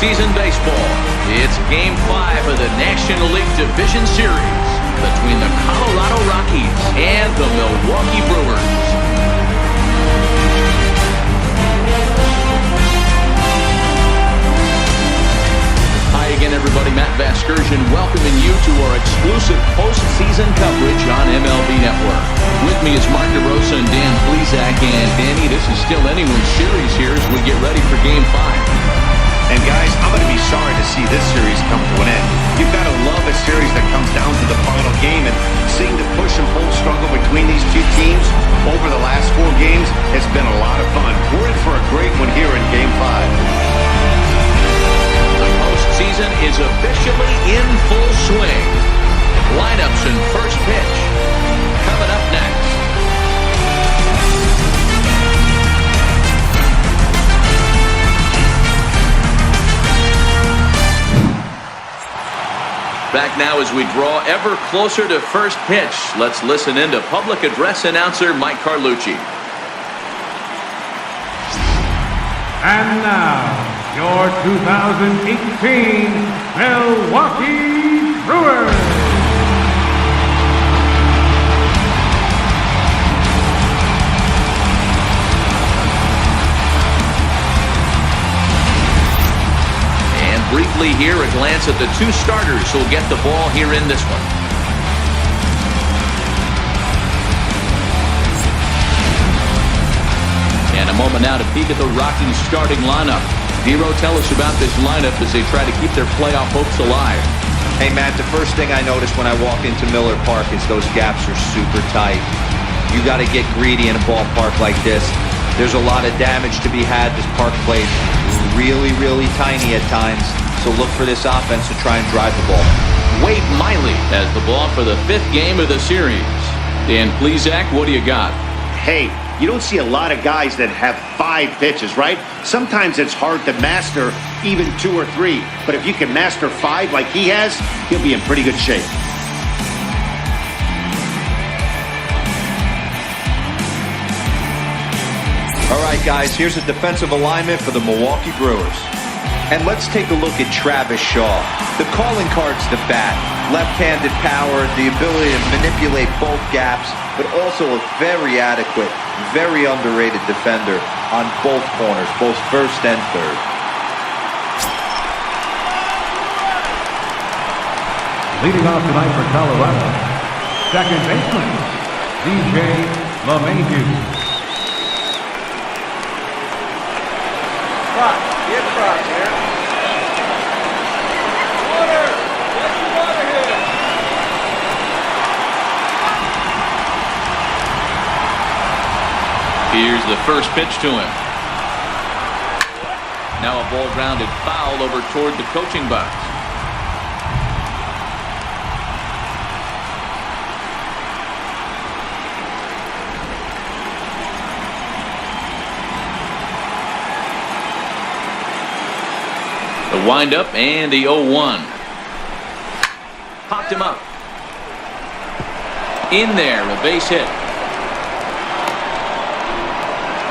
postseason baseball. It's Game 5 of the National League Division Series between the Colorado Rockies and the Milwaukee Brewers. Hi again, everybody. Matt Vasgersian welcoming you to our exclusive postseason coverage on MLB Network. With me is Mark DeRosa and Dan Plesac. And Danny, this is still anyone's series here as we get ready for Game 5. And guys, I'm going to be sorry to see this series come to an end. You've got to love a series that comes down to the final game, and seeing the push and pull struggle between these two teams over the last 4 games has been a lot of fun. We're in for a great one here in Game 5. The postseason is officially in full swing. Lineups and first pitch coming up next. Back now as we draw ever closer to first pitch. Let's listen in to public address announcer Mike Carlucci. And now, your 2018 Milwaukee Brewers. Briefly here, a glance at the 2 starters who'll get the ball here in this one. And a moment now to peek at the Rockies starting lineup. Vero, tell us about this lineup as they try to keep their playoff hopes alive. Hey, Matt, the first thing I notice when I walk into Miller Park is those gaps are super tight. You got to get greedy in a ballpark like this. There's a lot of damage to be had. This park plays really, really tiny at times. So look for this offense to try and drive the ball. Wade Miley has the ball for the 5th game of the series. Dan Plesac, what do you got? Hey, you don't see a lot of guys that have 5 pitches, right? Sometimes it's hard to master even 2 or 3. But if you can master 5 like he has, he'll be in pretty good shape. All right, guys, here's a defensive alignment for the Milwaukee Brewers. And let's take a look at Travis Shaw. The calling card's the bat. Left-handed power, the ability to manipulate both gaps, but also a very adequate, very underrated defender on both corners, both first and third. Leading off tonight for Colorado, second baseman, DJ LeMahieu. Get front here. Water! Get some water here! Here's the first pitch to him. Now a ball grounded foul over toward the coaching box. The windup and the 0-1. Popped him up. In there, a base hit.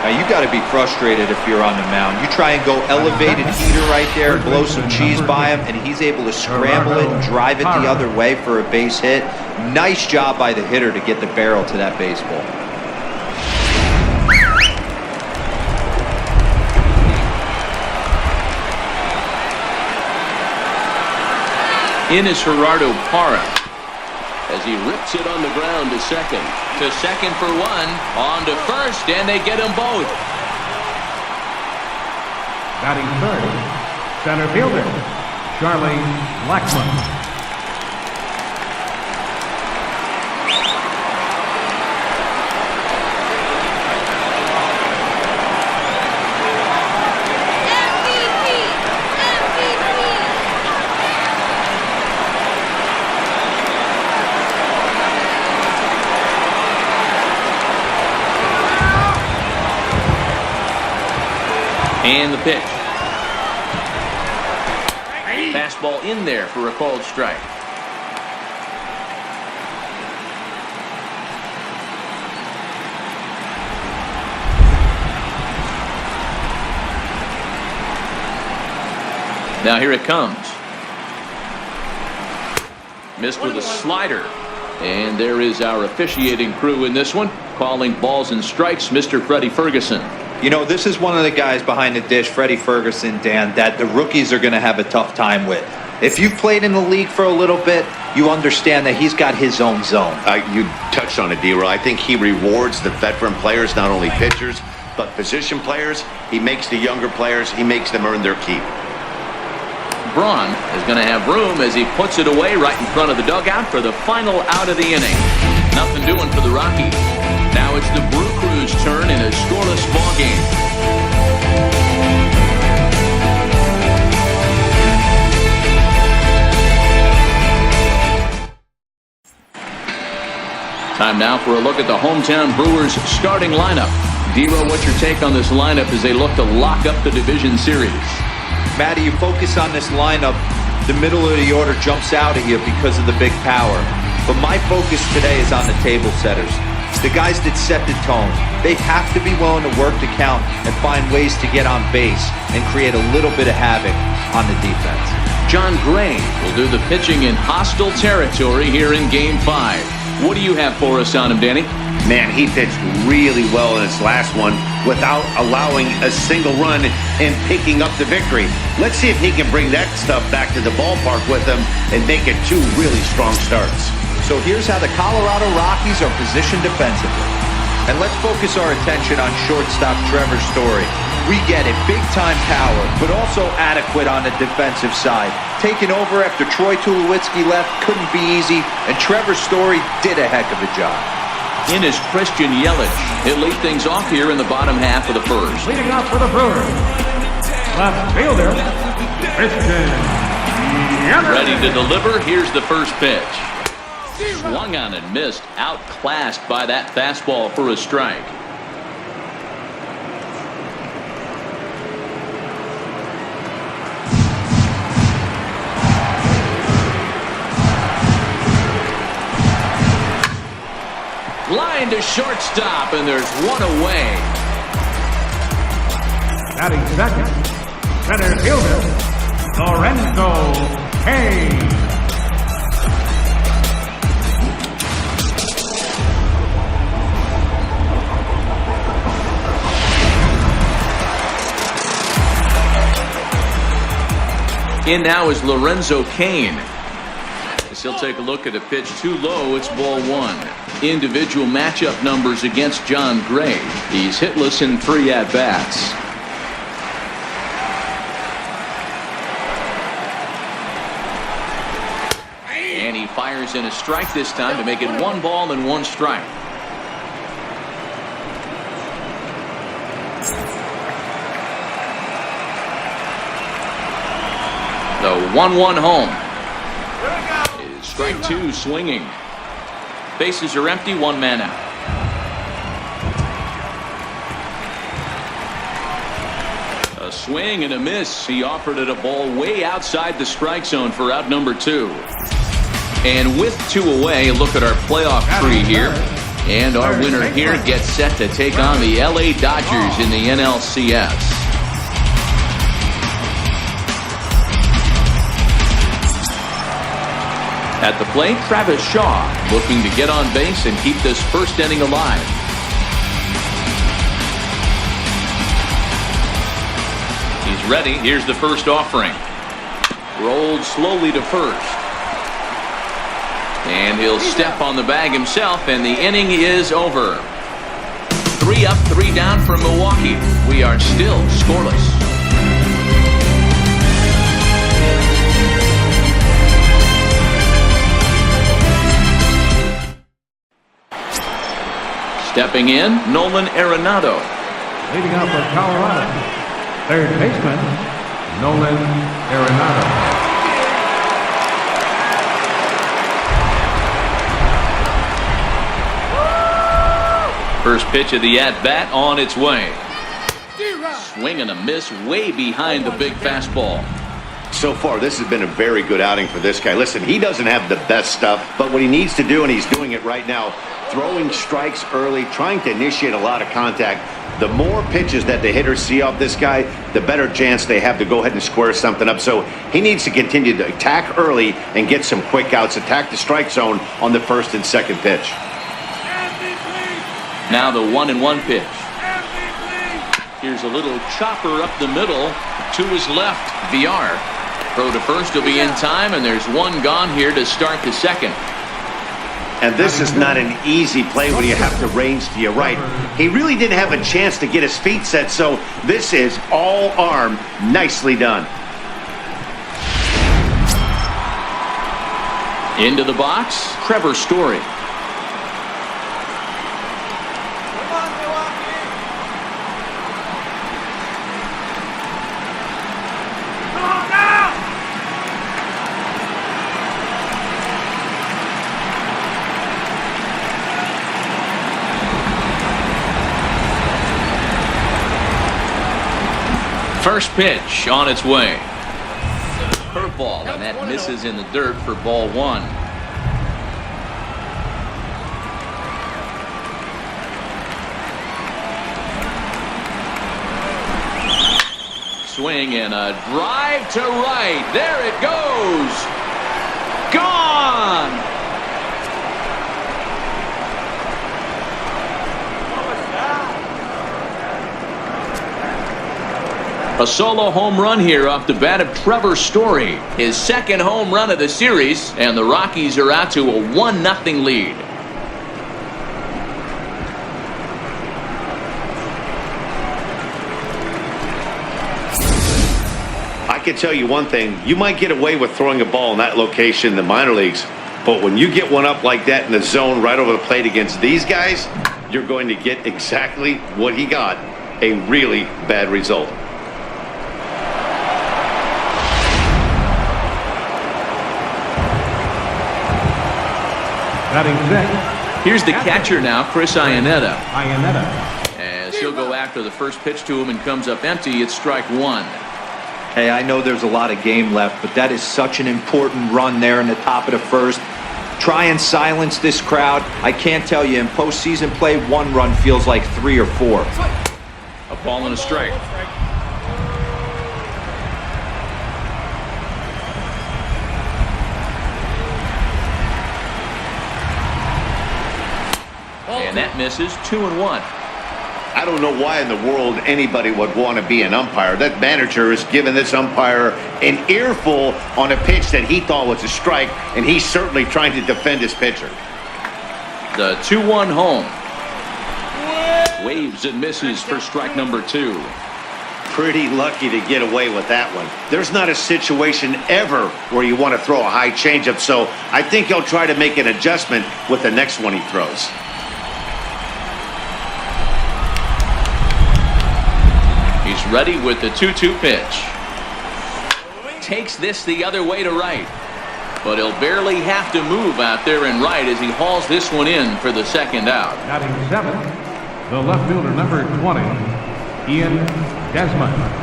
Now, you got to be frustrated if you're on the mound. You try and go elevated heater right there, blow some cheese by him, and he's able to scramble it and drive it the other way for a base hit. Nice job by the hitter to get the barrel to that baseball. In is Gerardo Parra as he rips it on the ground to second. To second for 1, on to first, and they get them both. Batting third, center fielder, Charlie Blackmon. And the pitch. Fastball in there for a called strike. Now here it comes. Missed with a slider. And there is our officiating crew in this one, calling balls and strikes, Mr. Freddie Ferguson. You know, this is one of the guys behind the dish, Freddie Ferguson, Dan, that the rookies are going to have a tough time with. If you've played in the league for a little bit, you understand that he's got his own zone. You touched on it, D-Roy. I think he rewards the veteran players, not only pitchers, but position players. He makes the younger players, he makes them earn their keep. Braun is going to have room as he puts it away right in front of the dugout for the final out of the inning. Nothing doing for the Rockies. Now it's the Brew Crew's turn in a scoreless ball game. Time now for a look at the hometown Brewers starting lineup. D-Roy, what's your take on this lineup as they look to lock up the division series? Matty, you focus on this lineup, the middle of the order jumps out at you because of the big power. But my focus today is on the table setters. The guys that set the tone. They have to be willing to work the count and find ways to get on base and create a little bit of havoc on the defense. John Gray will do the pitching in hostile territory here in Game 5. What do you have for us on him, Danny? Man, he pitched really well in his last one without allowing a single run and picking up the victory. Let's see if he can bring that stuff back to the ballpark with him and make it 2 really strong starts. So here's how the Colorado Rockies are positioned defensively. And let's focus our attention on shortstop Trevor Story. We get it, big-time power, but also adequate on the defensive side. Taking over after Troy Tulowitzki left couldn't be easy, and Trevor Story did a heck of a job. In is Christian Yelich. He'll lead things off here in the bottom half of the first. Leading off for the Brewers, left fielder, Christian Yelich. Ready to deliver. Here's the first pitch. Swung on and missed. Outclassed by that fastball for a strike. Line to shortstop, and there's one away. Batting second, center fielder, Lorenzo Cain. In now is Lorenzo Cain. As he'll take a look at a pitch too low, it's ball 1. Individual matchup numbers against John Gray. He's hitless in 3 at-bats. And he fires in a strike this time to make it 1 ball and 1 strike. The 1-1 home. Is strike 2 swinging. Bases are empty, 1 man out. A swing and a miss. He offered it a ball way outside the strike zone for out number 2. And with 2 away, look at our playoff tree here. And our winner here gets set to take on the LA Dodgers in the NLCS. At the plate, Travis Shaw looking to get on base and keep this first inning alive. He's ready. Here's the first offering. Rolled slowly to first. And he'll step on the bag himself, and the inning is over. 3 up, 3 down for Milwaukee. We are still scoreless. Stepping in, Nolan Arenado. Leading off for Colorado, third baseman, Nolan Arenado. First pitch of the at-bat on its way. Swing and a miss way behind the big fastball. So far, this has been a very good outing for this guy. Listen, he doesn't have the best stuff, but what he needs to do, and he's doing it right now, throwing strikes early, trying to initiate a lot of contact. The more pitches that the hitters see off this guy, the better chance they have to go ahead and square something up. So he needs to continue to attack early and get some quick outs, attack the strike zone on the first and second pitch. Now the 1-1 pitch. Here's a little chopper up the middle to his left. VR. Throw to first will be in time, and there's one gone here to start the second. And this is not an easy play when you have to range to your right. He really didn't have a chance to get his feet set, so this is all arm. Nicely done. Into the box, Trevor Story. Come on, Milwaukee. Come on now. First pitch on its way. Curveball, and that misses in the dirt for ball one. Swing and a drive to right. There it goes. Gone. A solo home run here off the bat of Trevor Story. His second home run of the series, and the Rockies are out to a 1-0 lead. I can tell you one thing. You might get away with throwing a ball in that location in the minor leagues, but when you get one up like that in the zone right over the plate against these guys, you're going to get exactly what he got, a really bad result. Batting sixth. Here's the catcher now, Chris Iannetta. Iannetta. As he'll go after the first pitch to him and comes up empty. It's strike one. Hey, I know there's a lot of game left, but that is such an important run there in the top of the first. Try and silence this crowd. I can't tell you, in postseason play, one run feels like 3 or 4. A ball and a strike. And that misses. 2-1. I don't know why in the world anybody would want to be an umpire. That manager has given this umpire an earful on a pitch that he thought was a strike, and he's certainly trying to defend his pitcher. The 2-1 home. Waves and misses for strike number 2. Pretty lucky to get away with that one. There's not a situation ever where you want to throw a high changeup, so I think he'll try to make an adjustment with the next one he throws. He's ready with the 2-2 pitch. Takes this the other way to right. But he'll barely have to move out there in right as he hauls this one in for the second out. Batting seventh, the left fielder, number 20, Ian Desmond.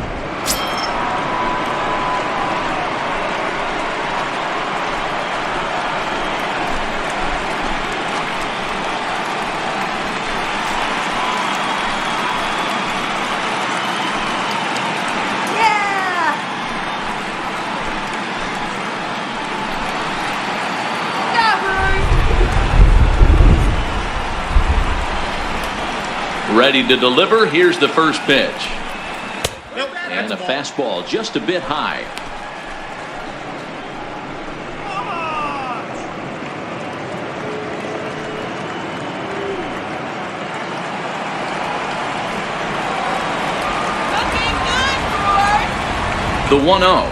Ready to deliver. Here's the first pitch. And a fastball just a bit high. The 1-0.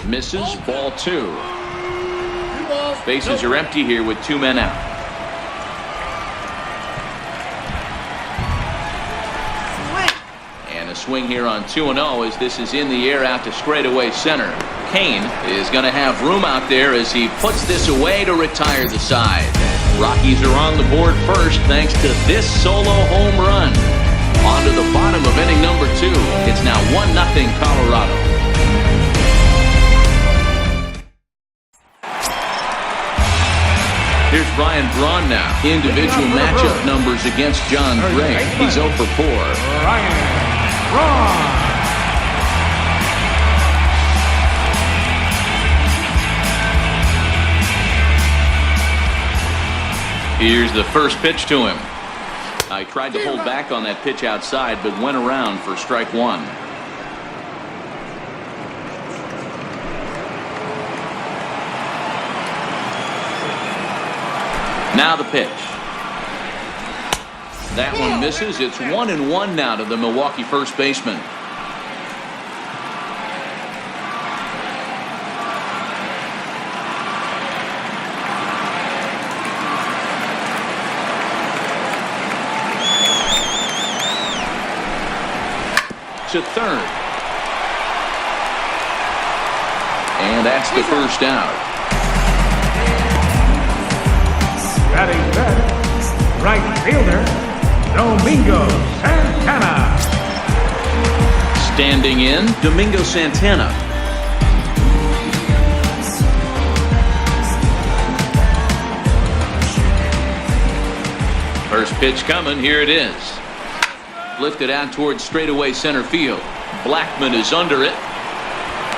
Misses. Ball 2. Bases are empty here with 2 men out. Swing here on 2-0 as this is in the air out to straightaway center. Kane is going to have room out there as he puts this away to retire the side. Rockies are on the board first thanks to this solo home run. On to the bottom of inning number 2. It's now 1-0 Colorado. Here's Ryan Braun now. Individual matchup numbers against John Gray. He's 0 for 4. Ryan Braun. Here's the first pitch to him. I tried to hold back on that pitch outside, but went around for strike one. Now the pitch. That one misses. It's 1-1 now to the Milwaukee first baseman. To third. And that's the first out. Batting fifth, right fielder, Domingo Santana. Standing in, Domingo Santana. First pitch coming. Here it is. Lifted out towards straightaway center field. Blackman is under it.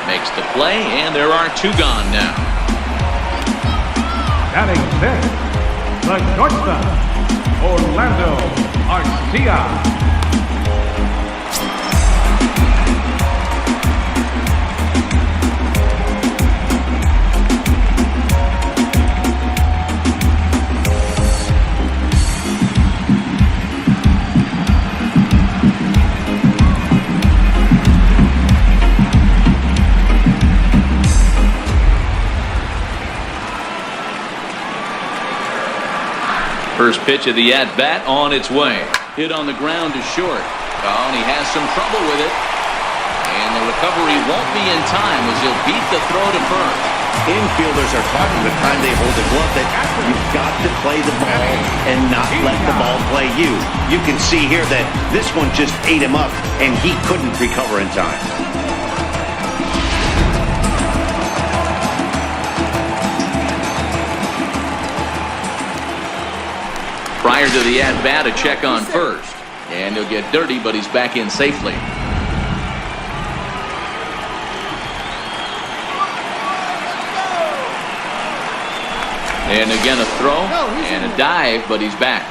Makes the play, and there are two gone now. Batting fifth, the shortstop, Orlando Arcia. First pitch of the at-bat on its way. Hit on the ground to short. Oh, and he has some trouble with it. And the recovery won't be in time as he'll beat the throw to first. Infielders are taught from the time they hold the glove that you've got to play the ball and not let the ball play you. You can see here that this one just ate him up and he couldn't recover in time. Prior to the at-bat, a check on first. And he'll get dirty, but he's back in safely. And again a throw and a dive, but he's back.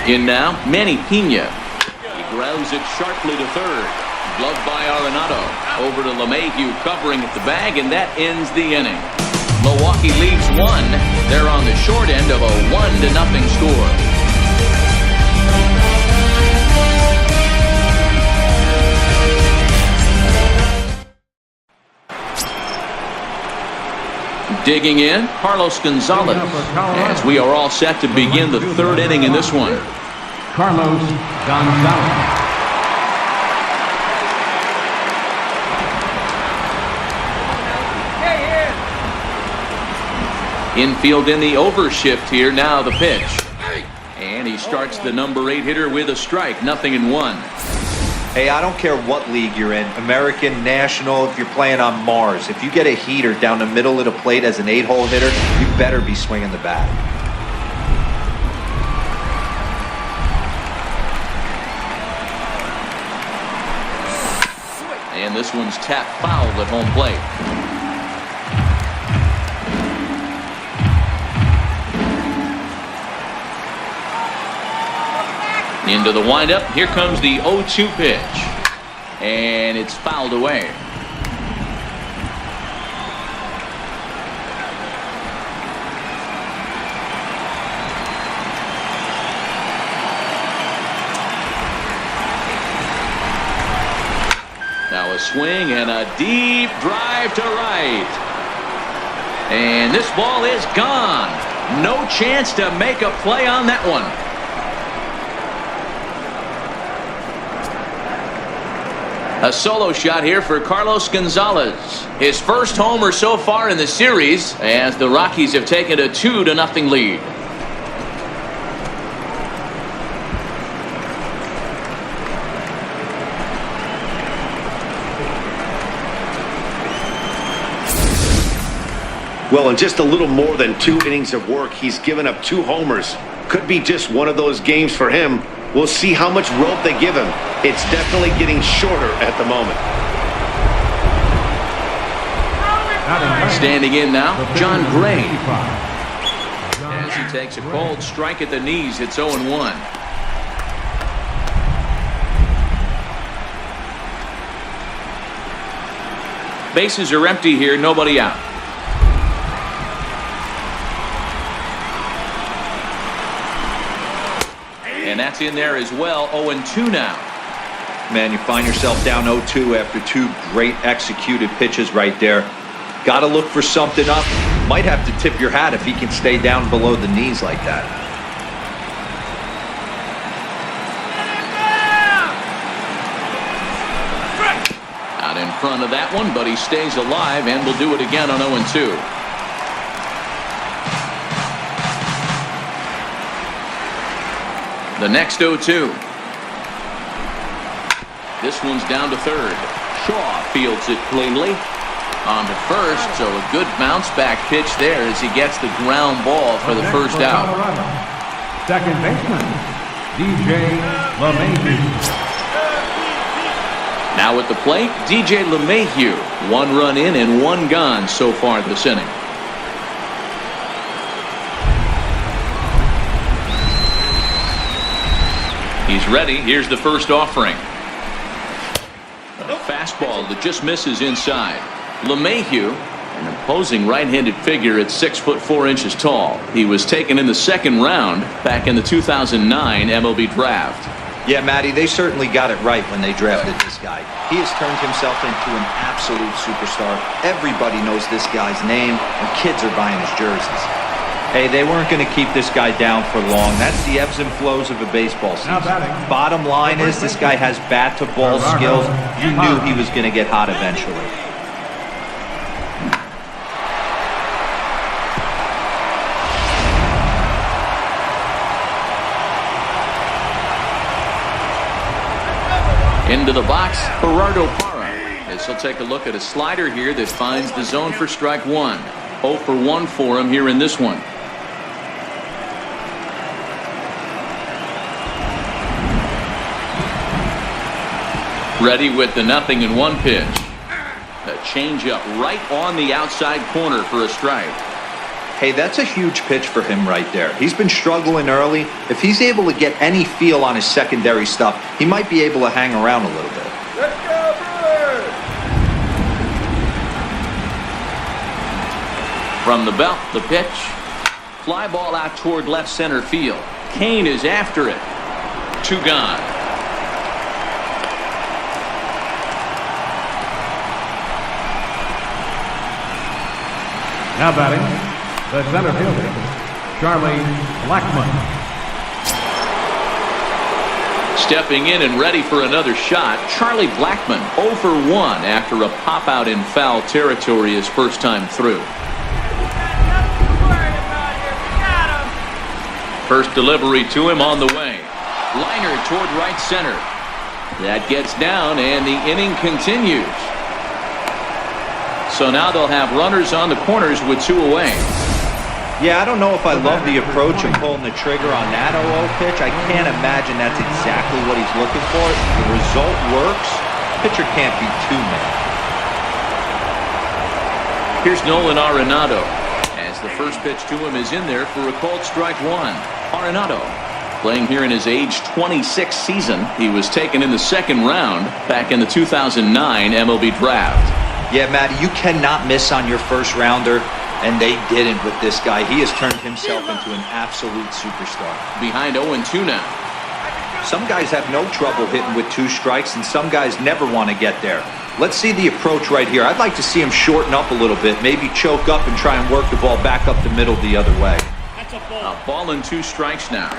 In now, Manny Pena. He grounds it sharply to third. Gloved by Arenado. Over to LeMahieu covering at the bag, and that ends the inning. Milwaukee leads one. They're on the short end of a 1-0 score. Digging in, Carlos Gonzalez, as we are all set to begin the third inning in this one. Carlos Gonzalez. Infield in the overshift here. Now the pitch. And he starts the number 8 hitter with a strike. 0-1. Hey, I don't care what league you're in, American, National, if you're playing on Mars. If you get a heater down the middle of the plate as an 8-hole hitter, you better be swinging the bat. And this one's tapped foul at home plate. Into the windup. Here comes the 0-2 pitch. And it's fouled away. Now a swing and a deep drive to right. And this ball is gone. No chance to make a play on that one. A solo shot here for Carlos Gonzalez. His first homer so far in the series as the Rockies have taken a 2-0 lead. Well, in just a little more than 2 innings of work, he's given up 2 homers. Could be just one of those games for him. We'll see how much rope they give him. It's definitely getting shorter at the moment. Standing in now, John Gray. As he takes a cold strike at the knees, it's 0-1. Bases are empty here, nobody out. And that's in there as well, 0-2 now. Man, you find yourself down 0-2 after 2 great executed pitches right there. Got to look for something up. Might have to tip your hat if he can stay down below the knees like that. Out in front of that one, but he stays alive and will do it again on 0-2. The next 0-2. This one's down to third. Shaw fields it cleanly. On to first, so a good bounce back pitch there as he gets the ground ball for the first out. Second baseman, DJ LeMahieu. Now at the plate, DJ LeMahieu. 1 run in and 1 gone so far this inning. He's ready. Here's the first offering. A fastball that just misses inside. LeMahieu, an imposing right-handed figure at 6'4" tall. He was taken in the 2nd round back in the 2009 MLB draft. Yeah, Matty, they certainly got it right when they drafted this guy. He has turned himself into an absolute superstar. Everybody knows this guy's name, and kids are buying his jerseys. Hey, they weren't going to keep this guy down for long. That's the ebbs and flows of a baseball season. Bottom line is this guy has bat-to-ball skills. You knew he was going to get hot eventually. Into the box, Gerardo Parra. As he'll take a look at a slider here that finds the zone for strike 1. 0 for 1 for him here in this one. Ready with the 0-1 pitch. A changeup right on the outside corner for a strike. Hey, that's a huge pitch for him right there. He's been struggling early. If he's able to get any feel on his secondary stuff, he might be able to hang around a little bit. Let's go, Brewers! From the belt, the pitch. Fly ball out toward left center field. Kane is after it. 2 gone. Now batting, the center fielder, Charlie Blackmon. Stepping in and ready for another shot, Charlie Blackmon 0 for 1 after a pop out in foul territory his first time through. First delivery to him on the way. Liner toward right center. That gets down and the inning continues. So now they'll have runners on the corners with 2 away. Yeah, I don't know if I love the approach of pulling the trigger on that 0 pitch. I can't imagine that's exactly what he's looking for. The result works. Pitcher can't be too mad. Here's Nolan Arenado as the first pitch to him is in there for a called strike 1. Arenado playing here in his age 26 season. He was taken in the 2nd round back in the 2009 MLB draft. Yeah, Matty, you cannot miss on your first rounder, and they didn't with this guy. He has turned himself into an absolute superstar. Behind 0-2 now. Some guys have no trouble hitting with 2 strikes, and some guys never want to get there. Let's see the approach right here. I'd like to see him shorten up a little bit, maybe choke up and try and work the ball back up the middle the other way. A ball and 2 strikes now.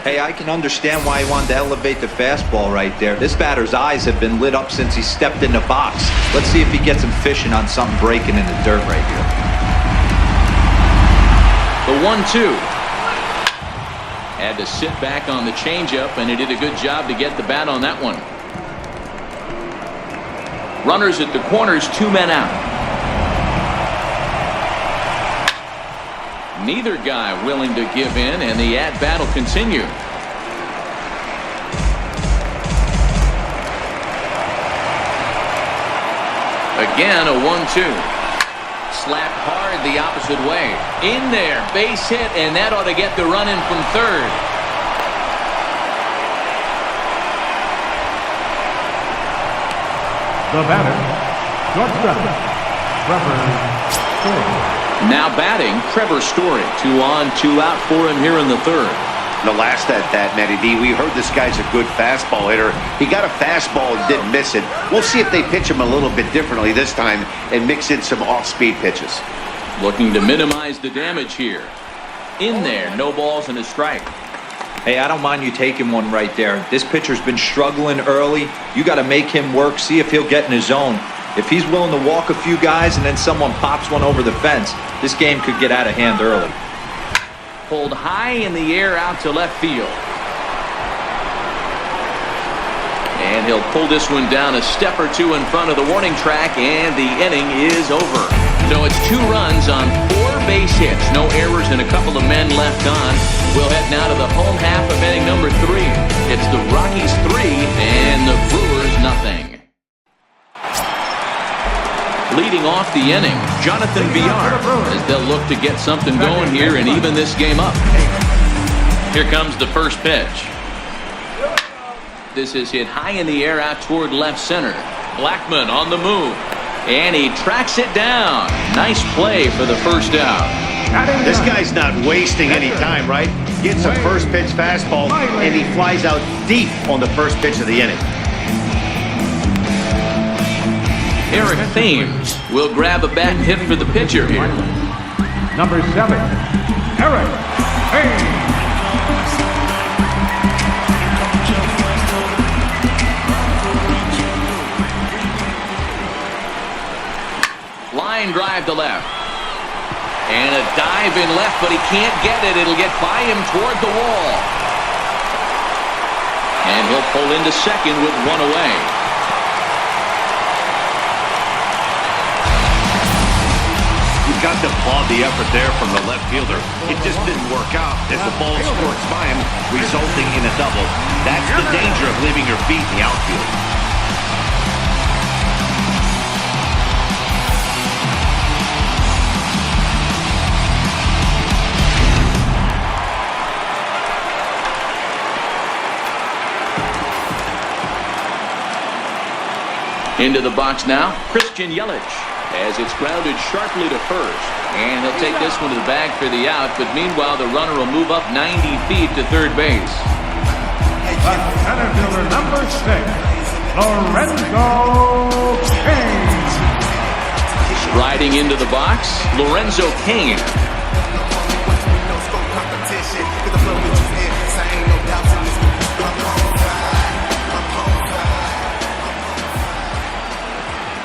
Hey, I can understand why he wanted to elevate the fastball right there. This batter's eyes have been lit up since he stepped in the box. Let's see if he gets him fishing on something breaking in the dirt right here. The 1-2. Had to sit back on the changeup, and he did a good job to get the bat on that one. Runners at the corners, 2 men out. Neither guy willing to give in, and the at-bat will continue. Again, a 1-2. Slapped hard the opposite way. In there, base hit, and that ought to get the run in from third. The batter, shortstop, Trevor Story. Now batting, Trevor Story. 2 on, 2 out for him here in the third. The last at that, Matty D, we heard this guy's a good fastball hitter. He got a fastball and didn't miss it. We'll see if they pitch him a little bit differently this time and mix in some off-speed pitches. Looking to minimize the damage here. In there, no balls and a strike. Hey, I don't mind you taking one right there. This pitcher's been struggling early. You got to make him work, see if he'll get in his zone. If he's willing to walk a few guys and then someone pops one over the fence, this game could get out of hand early. Pulled high in the air out to left field. And he'll pull this one down a step or two in front of the warning track, and the inning is over. So it's 2 runs on 4 base hits. No errors and a couple of men left on. We'll head now to the home half of inning number 3. It's the Rockies 3 and the Brewers nothing. Leading off the inning, Jonathan Villar, as they'll look to get something going here and even this game up. Here comes the first pitch. This is hit high in the air out toward left center. Blackmon on the move, and he tracks it down. Nice play for the first out. This guy's not wasting any time, right? Gets a first pitch fastball, and he flies out deep on the first pitch of the inning. Eric Thames will grab a bat and hit for the pitcher here. Number 7, Eric Thames. Line drive to left. And a dive in left, but he can't get it. It'll get by him toward the wall. And he'll pull into second with 1 away. Got to applaud the effort there from the left fielder. It just didn't work out as the ball squirts by him, resulting in a double. That's the danger of leaving your feet in the outfield. Into the box now, Christian Yelich, as it's grounded sharply to first. And he'll take this one to the bag for the out, but meanwhile the runner will move up 90 feet to third base. The center fielder, number 6, Lorenzo Cain. Riding into the box, Lorenzo Cain.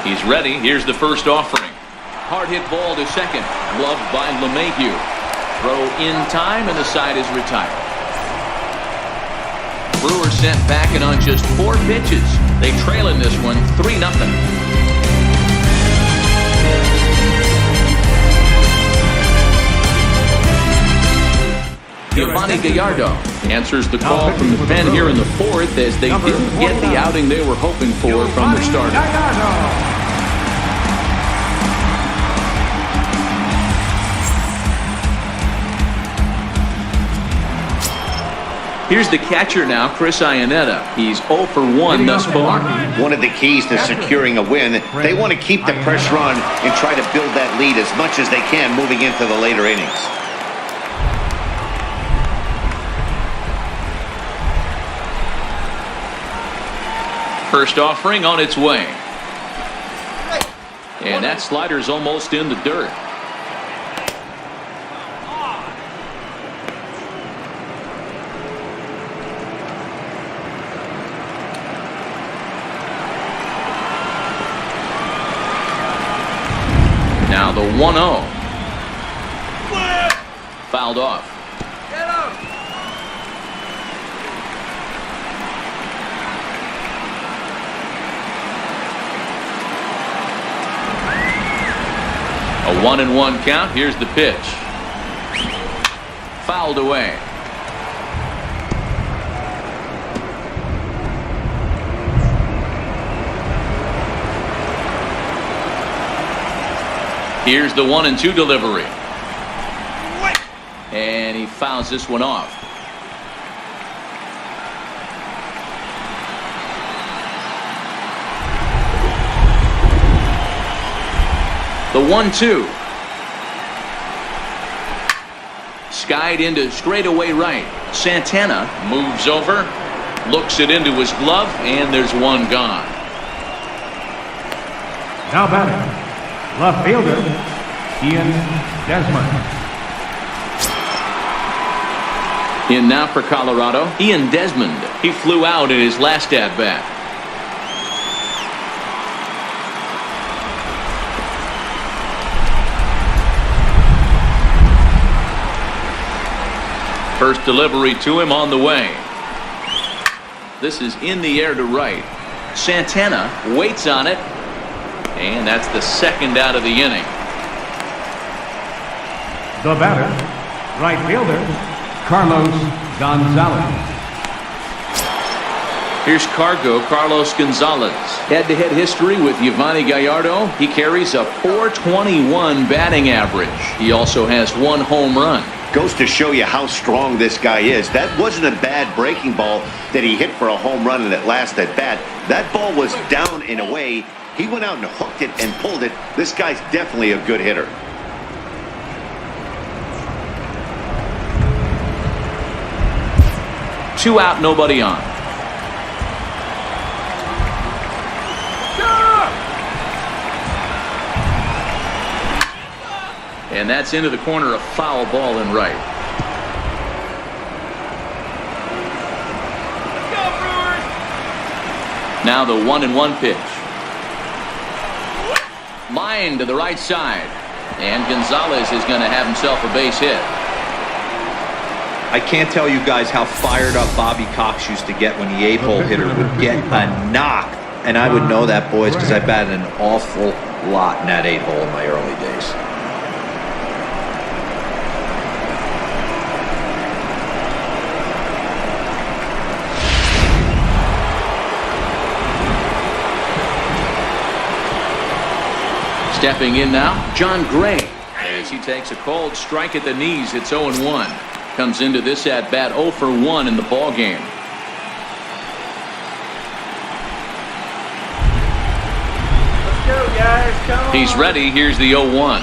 He's ready. Here's the first offering. Hard hit ball to second. Gloved by LeMahieu. Throw in time, and the side is retired. Brewers sent packing on just 4 pitches. They trail in this one 3-0. Giovanni Gallardo answers the call from the pen here in the 4th, as they didn't get the outing they were hoping for from their starter. Here's the catcher now, Chris Iannetta. He's 0 for 1 thus far. One of the keys to securing a win, they want to keep the pressure on and try to build that lead as much as they can moving into the later innings. First offering on its way. And that slider's almost in the dirt. Now the 1-0. Fouled off. A 1-1 count. Here's the pitch. fouled away. Here's the 1-2 delivery. And he fouls this one off. The 1-2. Skied into straightaway right. Santana moves over, looks it into his glove, and there's one gone. Now batting, left fielder, Ian Desmond. In now for Colorado, Ian Desmond. He flew out in his last at-bat. First delivery to him on the way. This is in the air to right. Santana waits on it, and that's the second out of the inning. The batter, right fielder, Carlos Gonzalez. Here's Carlos Gonzalez. Head-to-head history with Yovani Gallardo. He carries a .421 batting average. He also has one home run. Goes to show you how strong this guy is. That wasn't a bad breaking ball that he hit for a home run in that last at bat. That ball was down and away. He went out and hooked it and pulled it. This guy's definitely a good hitter. Two out, nobody on. And that's into the corner, a foul ball in right. Now the 1-1 pitch. Line to the right side. And Gonzalez is going to have himself a base hit. I can't tell you guys how fired up Bobby Cox used to get when the 8-hole hitter would get a knock. And I would know that, boys, because I batted an awful lot in that 8-hole in my early days. Stepping in now, John Gray. As he takes a cold strike at the knees, it's 0-1. Comes into this at-bat 0 for 1 in the ball game. Let's go, guys. Come on. He's ready. Here's the 0-1.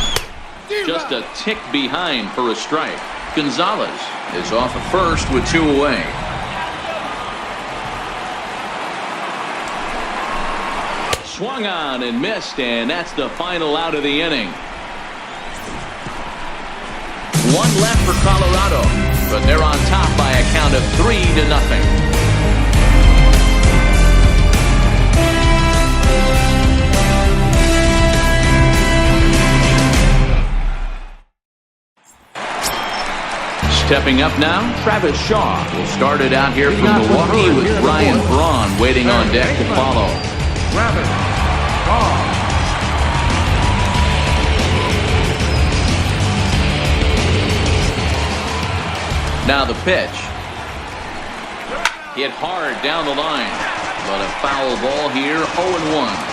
Just a tick behind for a strike. Gonzalez is off at first with 2 away. Swung on and missed, and that's the final out of the inning. One left for Colorado, but they're on top by a count of 3-0. Stepping up now, Travis Shaw will start it out here from Milwaukee with Ryan Braun waiting on deck to follow. Travis Shaw. Now the pitch. Hit hard down the line, but a foul ball here, 0-1.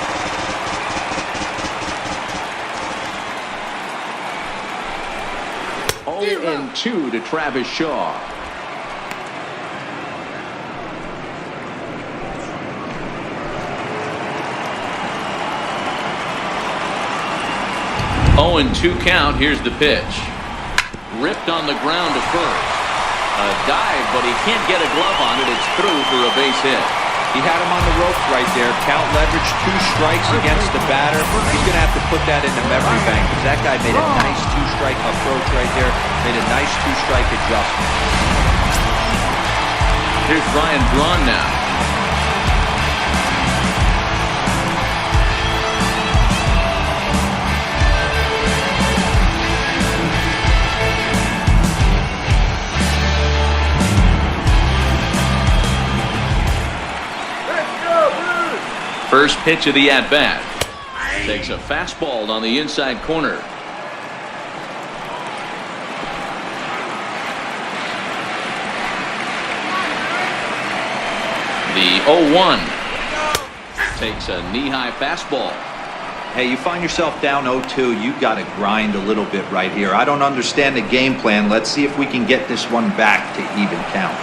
And 2 to Travis Shaw. Oh, and 2 count. Here's the pitch. Ripped on the ground to first. A dive, but he can't get a glove on it. It's through for a base hit. He had him on the ropes right there. Count leverage, 2 strikes against the batter. He's going to have to put that in the memory bank because that guy made a nice 2-strike approach right there. Made a nice 2-strike adjustment. Here's Ryan Braun now. First pitch of the at-bat. Takes a fastball on the inside corner. The 0-1 takes a knee-high fastball. Hey, you find yourself down 0-2, you got to grind a little bit right here. I don't understand the game plan. Let's see if we can get this one back to even count.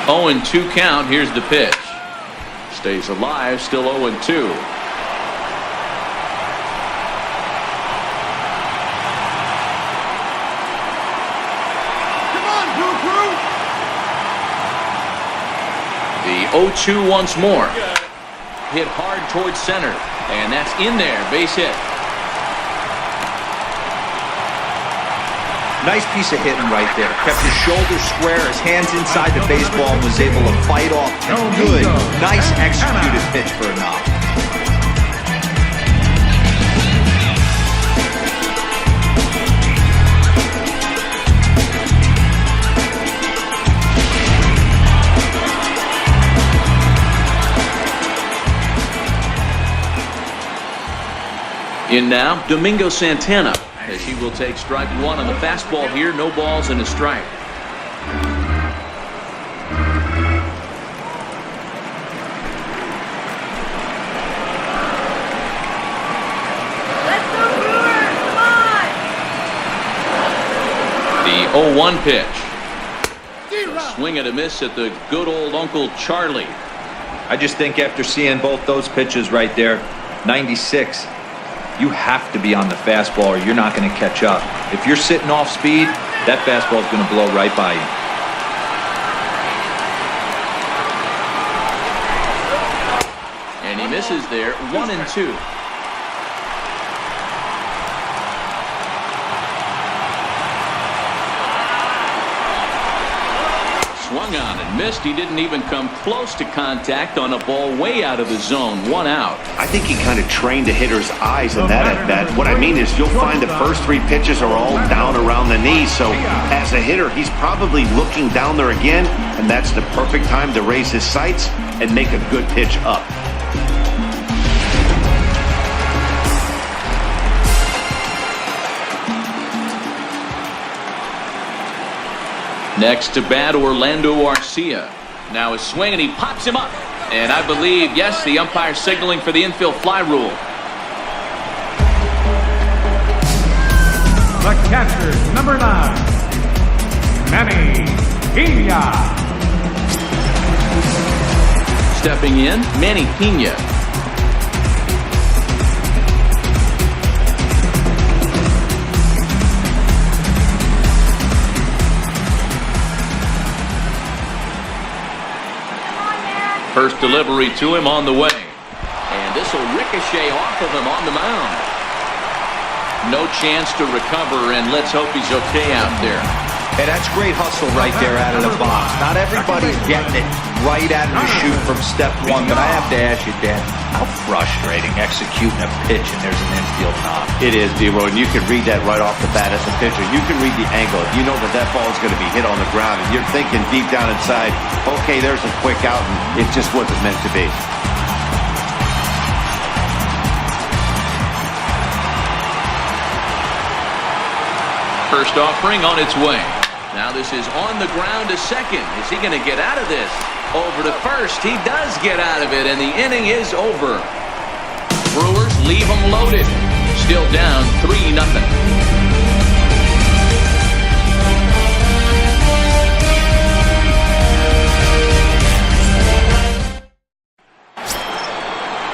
0-2 count. Here's the pitch. Stays alive, still 0-2. The 0-2 once more. Hit hard towards center, and that's in there. Base hit. Nice piece of hitting right there. Kept his shoulders square, his hands inside the baseball, and was able to fight off a good, nice executed pitch for a knock. In now, Domingo Santana, as he will take strike one on the fastball here. No balls and a strike. Let's go, Brewers! Come on! The 0-1 pitch. A swing and a miss at the good old Uncle Charlie. I just think after seeing both those pitches right there, 96, you have to be on the fastball or you're not going to catch up. If you're sitting off speed, that fastball is going to blow right by you. And he misses there. 1-2. Swung on and missed. He didn't even come close to contact on a ball way out of the zone. 1 out. I think he kind of trained the hitter's eyes in that at bat. What I mean is you'll find the first 3 pitches are all down around the knee. So as a hitter, he's probably looking down there again, and that's the perfect time to raise his sights and make a good pitch up. Next to bat, Orlando Arcia. Now a swing, and he pops him up. And I believe, yes, the umpire signaling for the infield fly rule. The catcher, number 9, Manny Pena. Stepping in, Manny Pena. First delivery to him on the way. And this will ricochet off of him on the mound. No chance to recover, and let's hope he's okay out there. Hey, that's great hustle right there out of the box. Not everybody's getting it right out of the chute from step 1, but I have to ask you, Dan, how frustrating executing a pitch and there's an infield knock. It is, D-Roy, and you can read that right off the bat as a pitcher. You can read the angle. You know that that ball is going to be hit on the ground, and you're thinking deep down inside, okay, there's a quick out, and it just wasn't meant to be. First offering on its way. Now this is on the ground to second. Is he going to get out of this? Over to first. He does get out of it, and the inning is over. Brewers leave them loaded. Still down 3-0.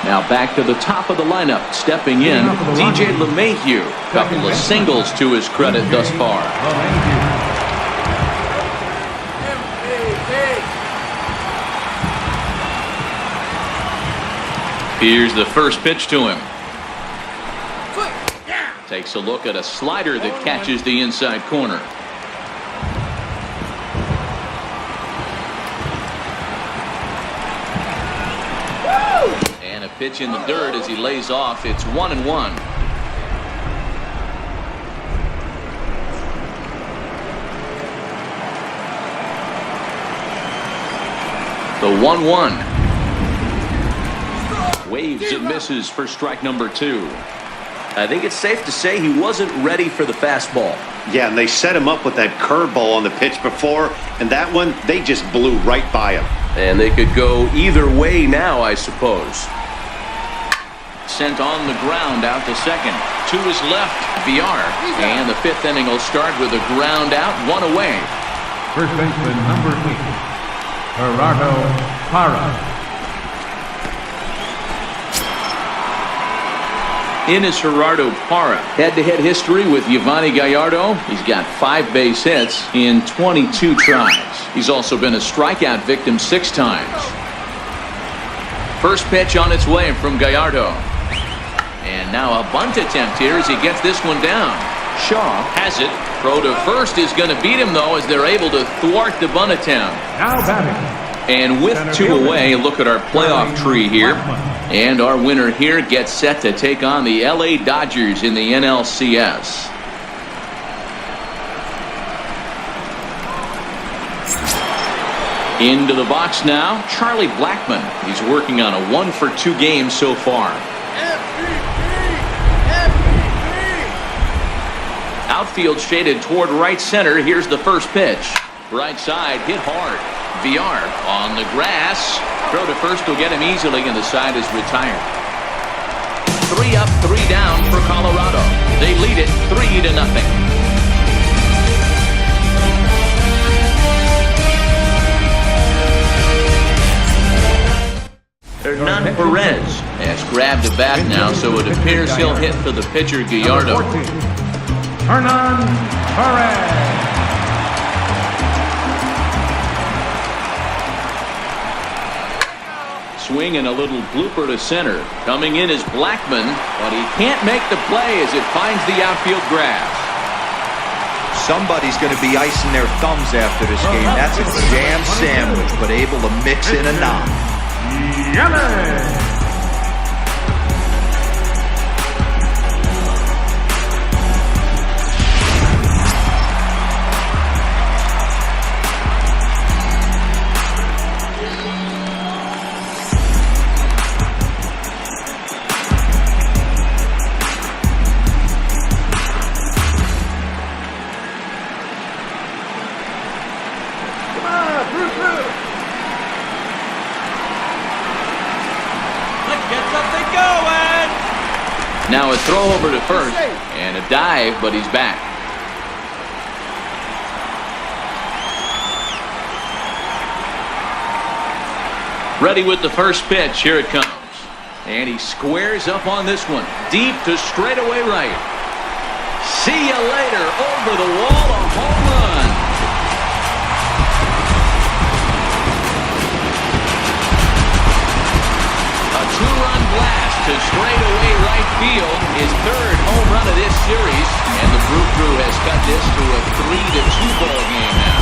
Now back to the top of the lineup. Stepping in, DJ LeMahieu. Couple of singles to his credit thus far. Here's the first pitch to him. Takes a look at a slider that catches the inside corner. And a pitch in the dirt as he lays off. It's 1-1. The 1-1. Waves and misses for strike number 2. I think it's safe to say he wasn't ready for the fastball. Yeah, and they set him up with that curveball on the pitch before, and that one, they just blew right by him. And they could go either way now, I suppose. Sent on the ground out to second. To his left, VR. And the fifth inning will start with a ground out, one away. First baseman, number 8, Gerardo Parra. In is Gerardo Parra. Head-to-head history with Yovani Gallardo. He's got 5 base hits in 22 tries. He's also been a strikeout victim 6 times. First pitch on its way from Gallardo. And now a bunt attempt here as he gets this one down. Shaw has it. Throw to first is going to beat him, though, as they're able to thwart the bunt attempt. Now batting. And with 2 away, look at our playoff tree here. And our winner here gets set to take on the LA Dodgers in the NLCS. Into the box now, Charlie Blackmon. He's working on a 1-for-2 game so far. Outfield shaded toward right center. Here's the first pitch. Right side, hit hard. VR on the grass. Throw to first will get him easily, and the side is retired. 3 up, 3 down for Colorado. They lead it 3-0. Hernan Perez has grabbed the bat now, so it appears he'll hit for the pitcher Gallardo. Hernan Perez. Swing and a little blooper to center. Coming in is Blackmon, but he can't make the play as it finds the outfield grass. Somebody's going to be icing their thumbs after this game. That's a jam sandwich, but able to mix in a knock. Yummy! Now a throw over to first and a dive, but he's back. Ready with the first pitch. Here it comes. And he squares up on this one. Deep to straightaway right. See you later. Over the wall, a home run. A 2-run blast to straightaway right field. His 3rd home run of this series. And the Brew Crew has cut this to a 3-2 ball game now.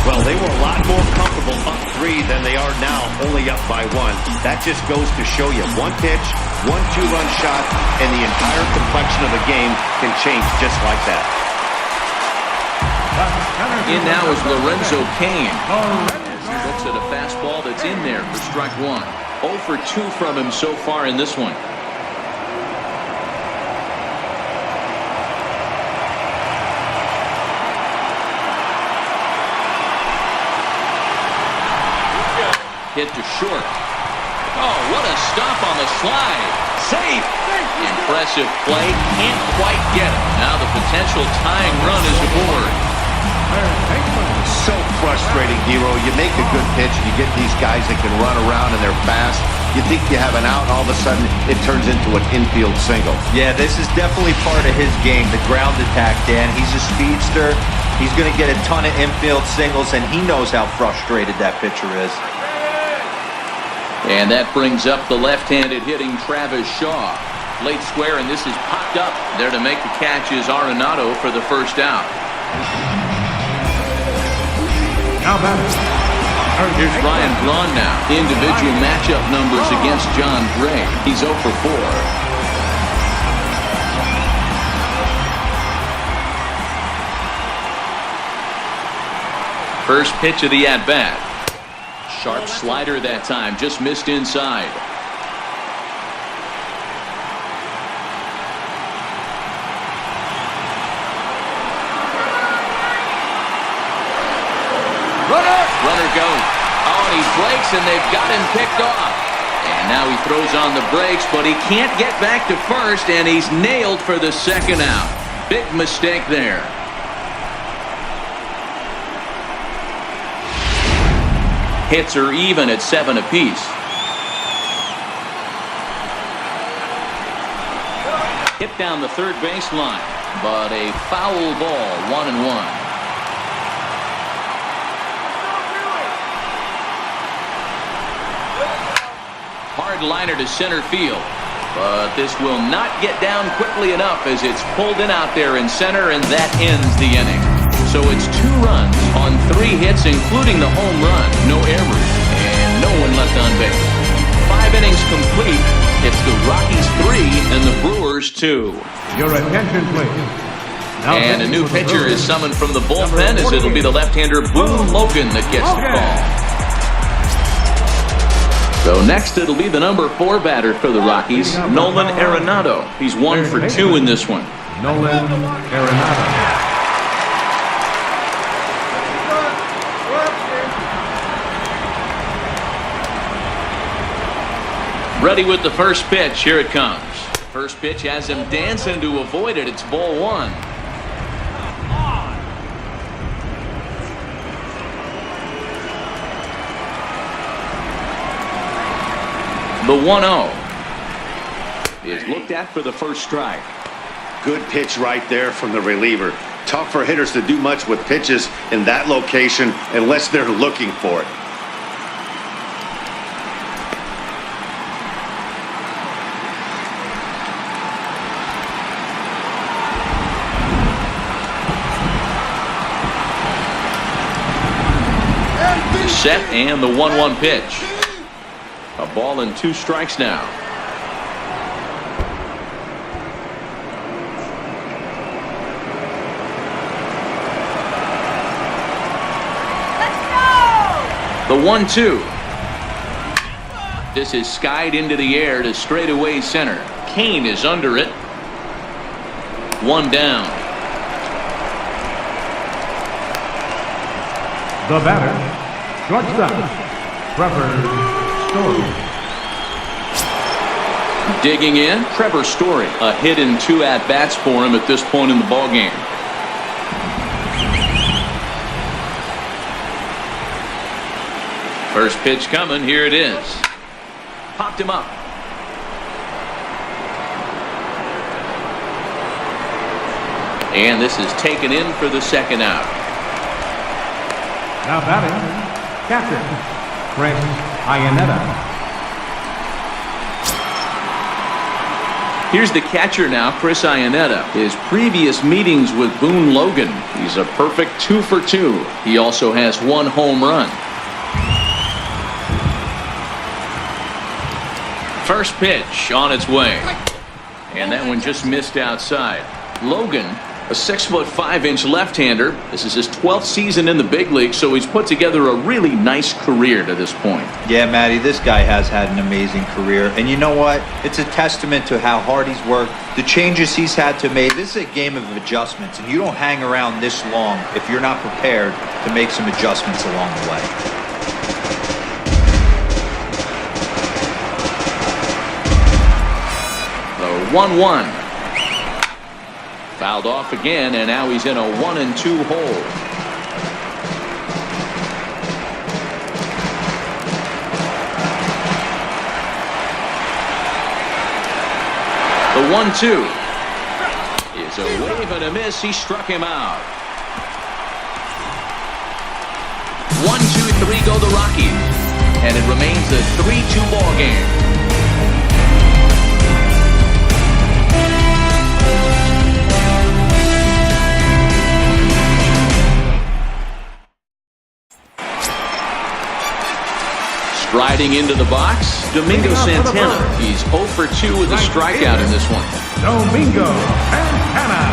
Well, they were a lot more comfortable up 3 than they are now, only up by 1. That just goes to show you 1 pitch, 1 2-run shot, and the entire complexion of the game can change just like that. In now is Lorenzo Cain. He looks at a fastball that's in there for strike 1. 0 for 2 from him so far in this one. Hit to short. Oh, what a stop on the slide. Safe. Impressive play. Can't quite get it. Now the potential tying run is aboard. So frustrating, Hero. You make a good pitch, you get these guys that can run around and they're fast. You think you have an out, and all of a sudden it turns into an infield single. Yeah, this is definitely part of his game, the ground attack, Dan. He's a speedster. He's going to get a ton of infield singles, and he knows how frustrated that pitcher is. And that brings up the left-handed hitting Travis Shaw. Late square, and this is popped up. There to make the catch is Arenado for the first out. Now batting. Here's Ryan Braun now. Individual matchup numbers against John Gray. He's 0 for 4. First pitch of the at-bat. Sharp slider that time, just missed inside. Runner goes. Oh, and he breaks, and they've got him picked off. And now he throws on the brakes, but he can't get back to first, and he's nailed for the second out. Big mistake there. Hits are even at 7 apiece. Hit down the third baseline, but a foul ball, 1-1. Hard liner to center field, but this will not get down quickly enough as it's pulled in out there in center, and that ends the inning. So it's 2 runs on 3 hits, including the home run, no errors, and no one left on base. 5 innings complete. It's the Rockies 3 and the Brewers 2. Your attention, please. Now and a new pitcher is summoned from the bullpen, as it'll be the left-hander Boone Logan that gets the call. So next it'll be the number 4 batter for the Rockies, Nolan Arenado. He's 1 for 2 in this one. Nolan Arenado. Ready with the first pitch. Here it comes. First pitch has him dancing to avoid it. It's ball 1. The 1-0 is looked at for the first strike. Good pitch right there from the reliever. Tough for hitters to do much with pitches in that location unless they're looking for it. Set and the 1-1 pitch. A ball and 2 strikes now. Let's go! The 1-2. This is skied into the air to straightaway center. Kane is under it. 1 down. The batter, shortstop, Trevor Story. Digging in, Trevor Story. A hit in 2 at-bats for him at this point in the ballgame. First pitch coming. Here it is. Popped him up. And this is taken in for the second out. Now batting, captain, Chris Iannetta. Here's the catcher now, Chris Iannetta. His previous meetings with Boone Logan, he's a perfect 2 for 2. He also has 1 home run. First pitch on its way. And that one just missed outside. Logan, a 6'5" left-hander. This is his 12th season in the big league, so he's put together a really nice career to this point. Yeah, Matty, this guy has had an amazing career. And you know what? It's a testament to how hard he's worked, the changes he's had to make. This is a game of adjustments, and you don't hang around this long if you're not prepared to make some adjustments along the way. The 1-1. Fouled off again, and now he's in a 1-2 hole. The 1-2 is a wave and a miss. He struck him out. 1-2-3 go the Rockies, and it remains a 3-2 ball game. Striding into the box, Domingo Santana. He's 0 for 2 with a strikeout in this one. Domingo Santana.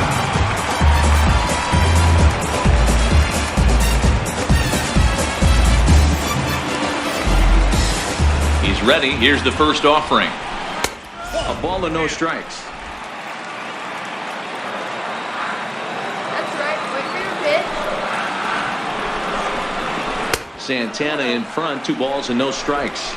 Ready, here's the first offering. A ball and no strikes. That's right. Wait for your pitch. Santana in front, 2 balls and no strikes.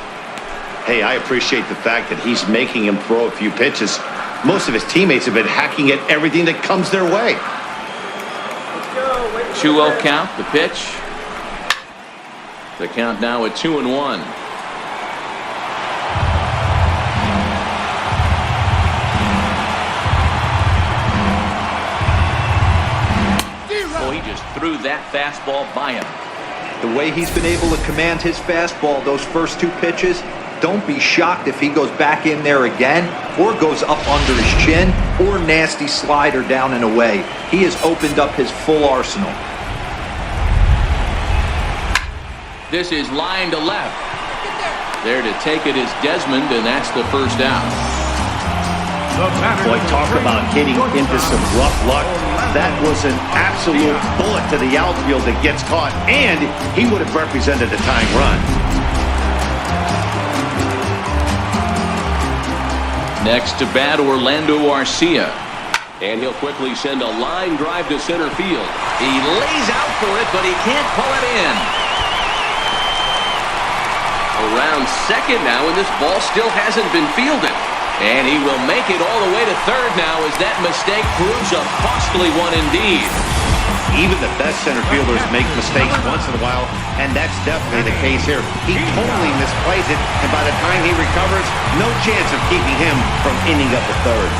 Hey, I appreciate the fact that he's making him throw a few pitches. Most of his teammates have been hacking at everything that comes their way. 2-0 count, the pitch. The count now at 2-1. Oh, he just threw that fastball by him. The way he's been able to command his fastball those first 2 pitches, don't be shocked if he goes back in there again or goes up under his chin or nasty slider down and away. He has opened up his full arsenal. This is line to left. There to take it is Desmond, and that's the first out. Boy, talk about getting into some rough luck. That was an absolute bullet to the outfield that gets caught, and he would have represented a tying run. Next to bat, Orlando Arcia. And he'll quickly send a line drive to center field. He lays out for it, but he can't pull it in. Around second now, and this ball still hasn't been fielded. And he will make it all the way to third now as that mistake proves a costly one indeed. Even the best center fielders make mistakes once in a while, and that's definitely the case here. He totally misplays it, and by the time he recovers, no chance of keeping him from ending up at third.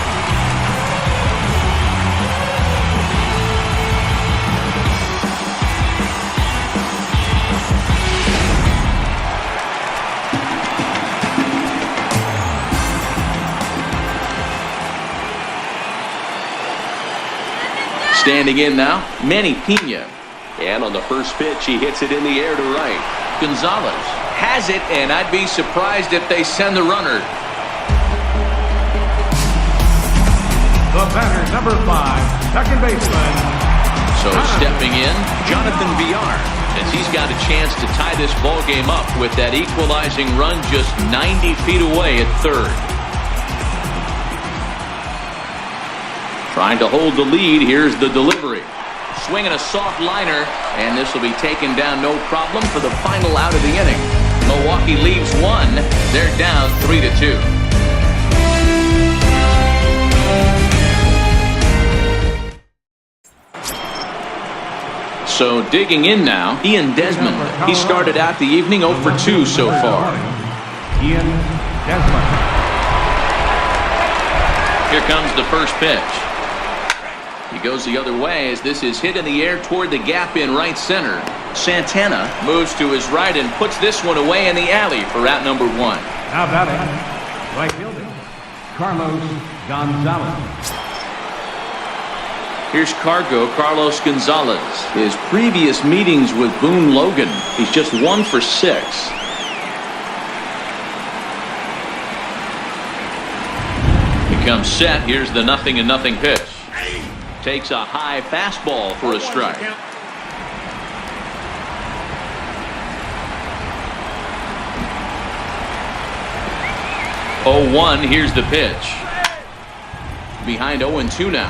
Standing in now, Manny Pena. And on the first pitch, he hits it in the air to right. Gonzalez has it, and I'd be surprised if they send the runner. The batter, number 5, second baseman. So stepping in, Jonathan Villar, as he's got a chance to tie this ball game up with that equalizing run just 90 feet away at third. Trying to hold the lead. Here's the delivery. Swinging a soft liner, and this will be taken down no problem for the final out of the inning. Milwaukee leaves 1. They're down 3-2. So digging in now, Ian Desmond. He started out the evening 0 for 2 so far. Ian Desmond. Here comes the first pitch. He goes the other way as this is hit in the air toward the gap in right center. Santana moves to his right and puts this one away in the alley for out number 1. Now batting, right fielder, Carlos Gonzalez. Here's Carlos Gonzalez. His previous meetings with Boone Logan, he's just 1 for 6. He comes set. Here's the 0-0 pitch. Takes a high fastball for a strike. Oh, 1. Here's the pitch. Behind 0-2 now.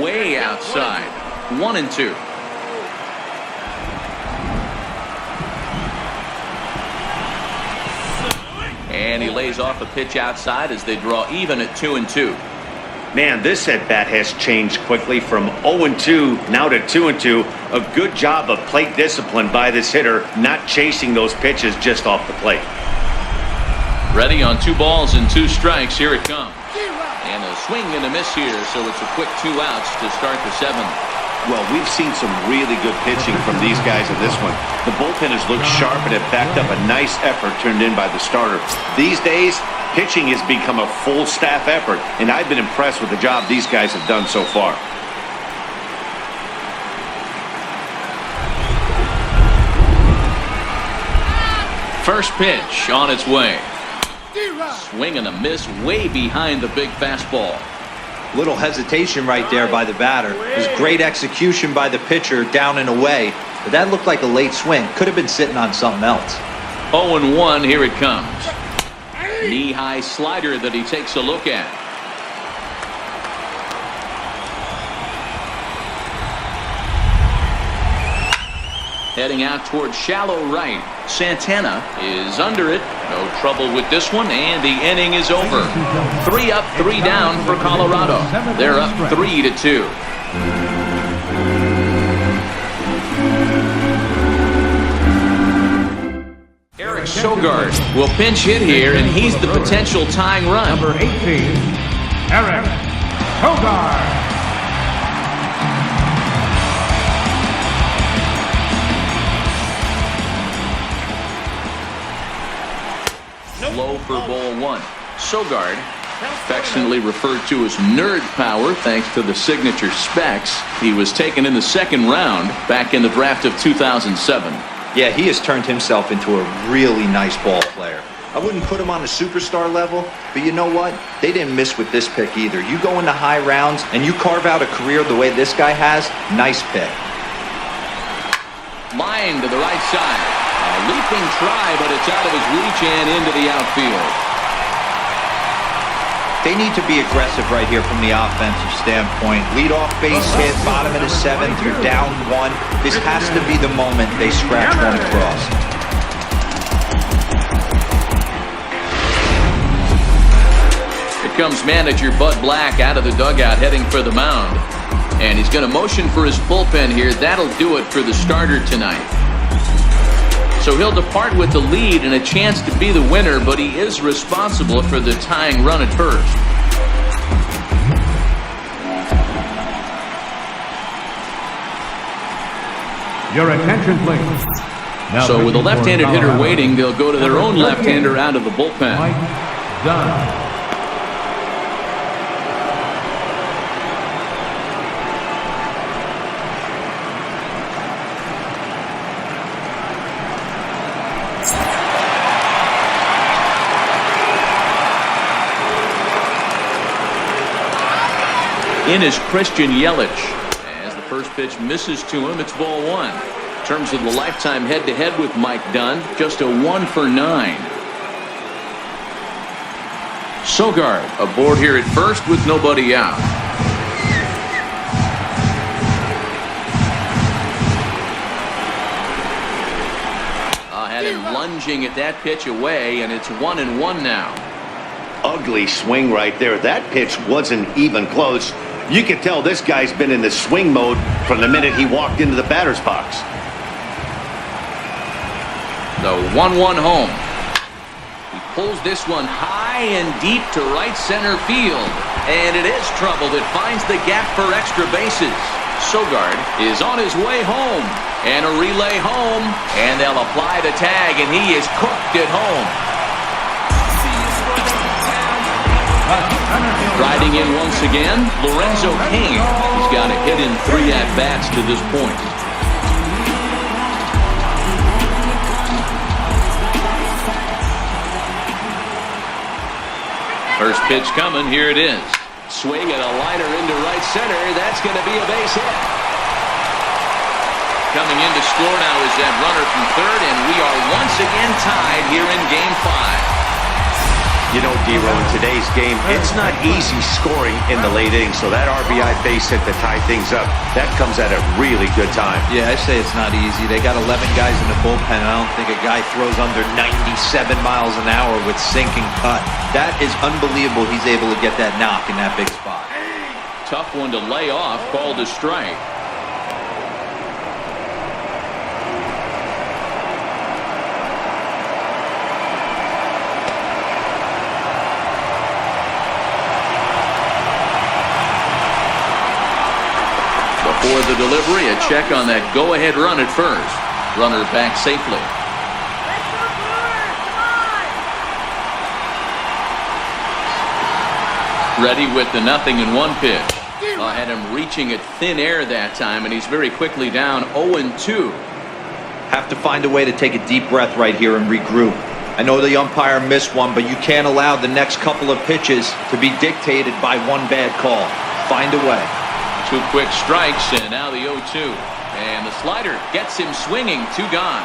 Way outside. 1-2. And he lays off a pitch outside as they draw even at 2-2. Man, this at-bat has changed quickly from 0-2 now to 2-2. A good job of plate discipline by this hitter, not chasing those pitches just off the plate. Ready on 2 balls and 2 strikes. Here it comes. And a swing and a miss here, so it's a quick 2 outs to start the 7th. Well, we've seen some really good pitching from these guys in this one. The bullpen has looked sharp and have backed up a nice effort turned in by the starter. These days, pitching has become a full staff effort, and I've been impressed with the job these guys have done so far. First pitch on its way. Swing and a miss way behind the big fastball. Little hesitation right there by the batter. It was great execution by the pitcher down and away. But that looked like a late swing. Could have been sitting on something else. 0-1, here it comes. Knee-high slider that he takes a look at. Heading out towards shallow right. Santana is under it. No trouble with this one, and the inning is over. 3 up, 3 down for Colorado. They're up 3-2. Eric Sogard will pinch hit here, and he's the potential tying run. Number 18, Eric Sogard. Low for ball 1. Sogard, affectionately referred to as nerd power thanks to the signature specs. He was taken in the second round back in the draft of 2007. Yeah, he has turned himself into a really nice ball player. I wouldn't put him on a superstar level, but you know what? They didn't miss with this pick either. You go into high rounds and you carve out a career the way this guy has, nice pick. Line to the right side. A leaping try, but it's out of his reach and into the outfield. They need to be aggressive right here from the offensive standpoint. Lead off base hit, bottom of the 7th, you're down 1. This has to be the moment they scratch one across. Here comes manager Bud Black out of the dugout heading for the mound. And he's going to motion for his bullpen here. That'll do it for the starter tonight. So he'll depart with the lead and a chance to be the winner, but he is responsible for the tying run at first. Your attention, please. Now So with a left-handed hitter Colorado, waiting, they'll go to their own left-hander out of the bullpen. Mike Dunn. In is Christian Yelich. As the first pitch misses to him, it's ball 1. In terms of the lifetime head-to-head with Mike Dunn, just a 1 for 9. Sogard aboard here at first with nobody out. Had him lunging at that pitch away, and it's 1-1 now. Ugly swing right there. That pitch wasn't even close. You can tell this guy's been in the swing mode from the minute he walked into the batter's box. The 1-1 home. He pulls this one high and deep to right center field. And it is trouble that finds the gap for extra bases. Sogard is on his way home. And a relay home. And they'll apply the tag, and he is cooked at home. Riding in once again, Lorenzo Cain. He's got a hit in 3 at-bats to this point. First pitch coming, here it is. Swing and a liner into right center. That's going to be a base hit. Coming in to score now is that runner from third, and we are once again tied here in Game 5. You know, Dero, in today's game, it's not easy scoring in the late innings, so that RBI base hit to tie things up, that comes at a really good time. Yeah, I say it's not easy. They got 11 guys in the bullpen. I don't think a guy throws under 97 miles an hour with sinking cut. That is unbelievable he's able to get that knock in that big spot. Tough one to lay off, called a strike. For the delivery, a check on that go-ahead run at first. Runner back safely. Ready with the 0-1 pitch. Had him reaching at thin air that time, and he's very quickly down 0-2. Have to find a way to take a deep breath right here and regroup. I know the umpire missed one, but you can't allow the next couple of pitches to be dictated by one bad call. Find a way. 2 quick strikes, and now the 0-2. And the slider gets him swinging. 2 gone.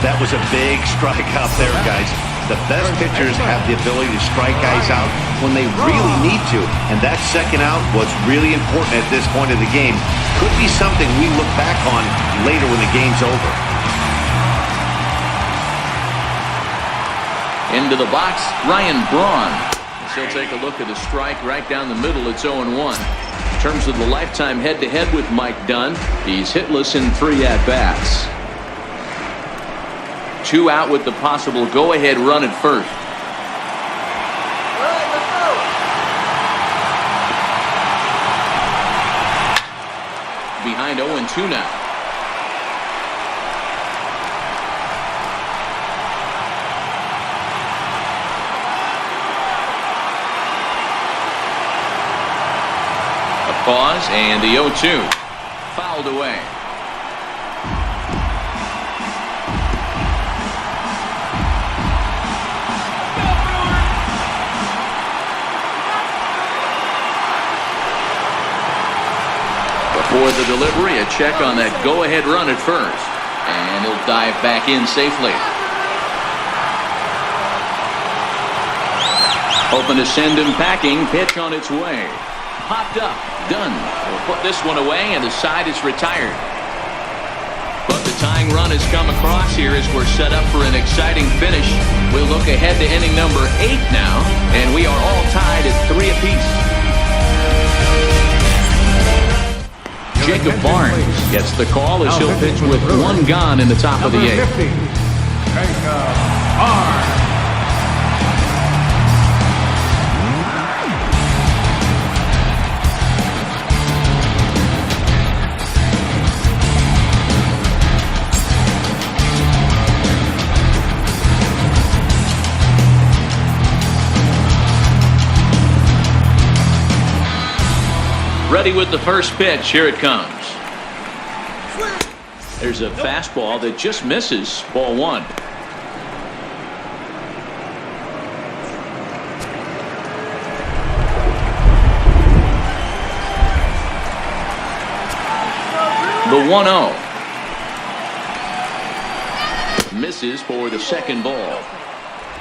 That was a big strike out there, guys. The best pitchers have the ability to strike guys out when they really need to. And that second out was really important at this point of the game. Could be something we look back on later when the game's over. Into the box, Ryan Braun. He'll take a look at the strike right down the middle. It's 0-1. In terms of the lifetime head-to-head with Mike Dunn, he's hitless in 3 at-bats. 2 out with the possible go-ahead run at first. Behind 0-2 now. A pause, and the 0-2 fouled away. For the delivery, a check on that go-ahead run at first. And he'll dive back in safely. Hoping to send him packing. Pitch on its way. Popped up. Done. We'll put this one away, and the side is retired. But the tying run has come across here as we're set up for an exciting finish. We'll look ahead to inning number 8 now, and we are all tied at 3 apiece. Jacob Barnes gets the call as he'll pitch with 1 gone in the top of the 8th. Jacob Barnes. Ready with the first pitch. Here it comes. There's a fastball that just misses. Ball 1. The 1-0. Misses for the second ball.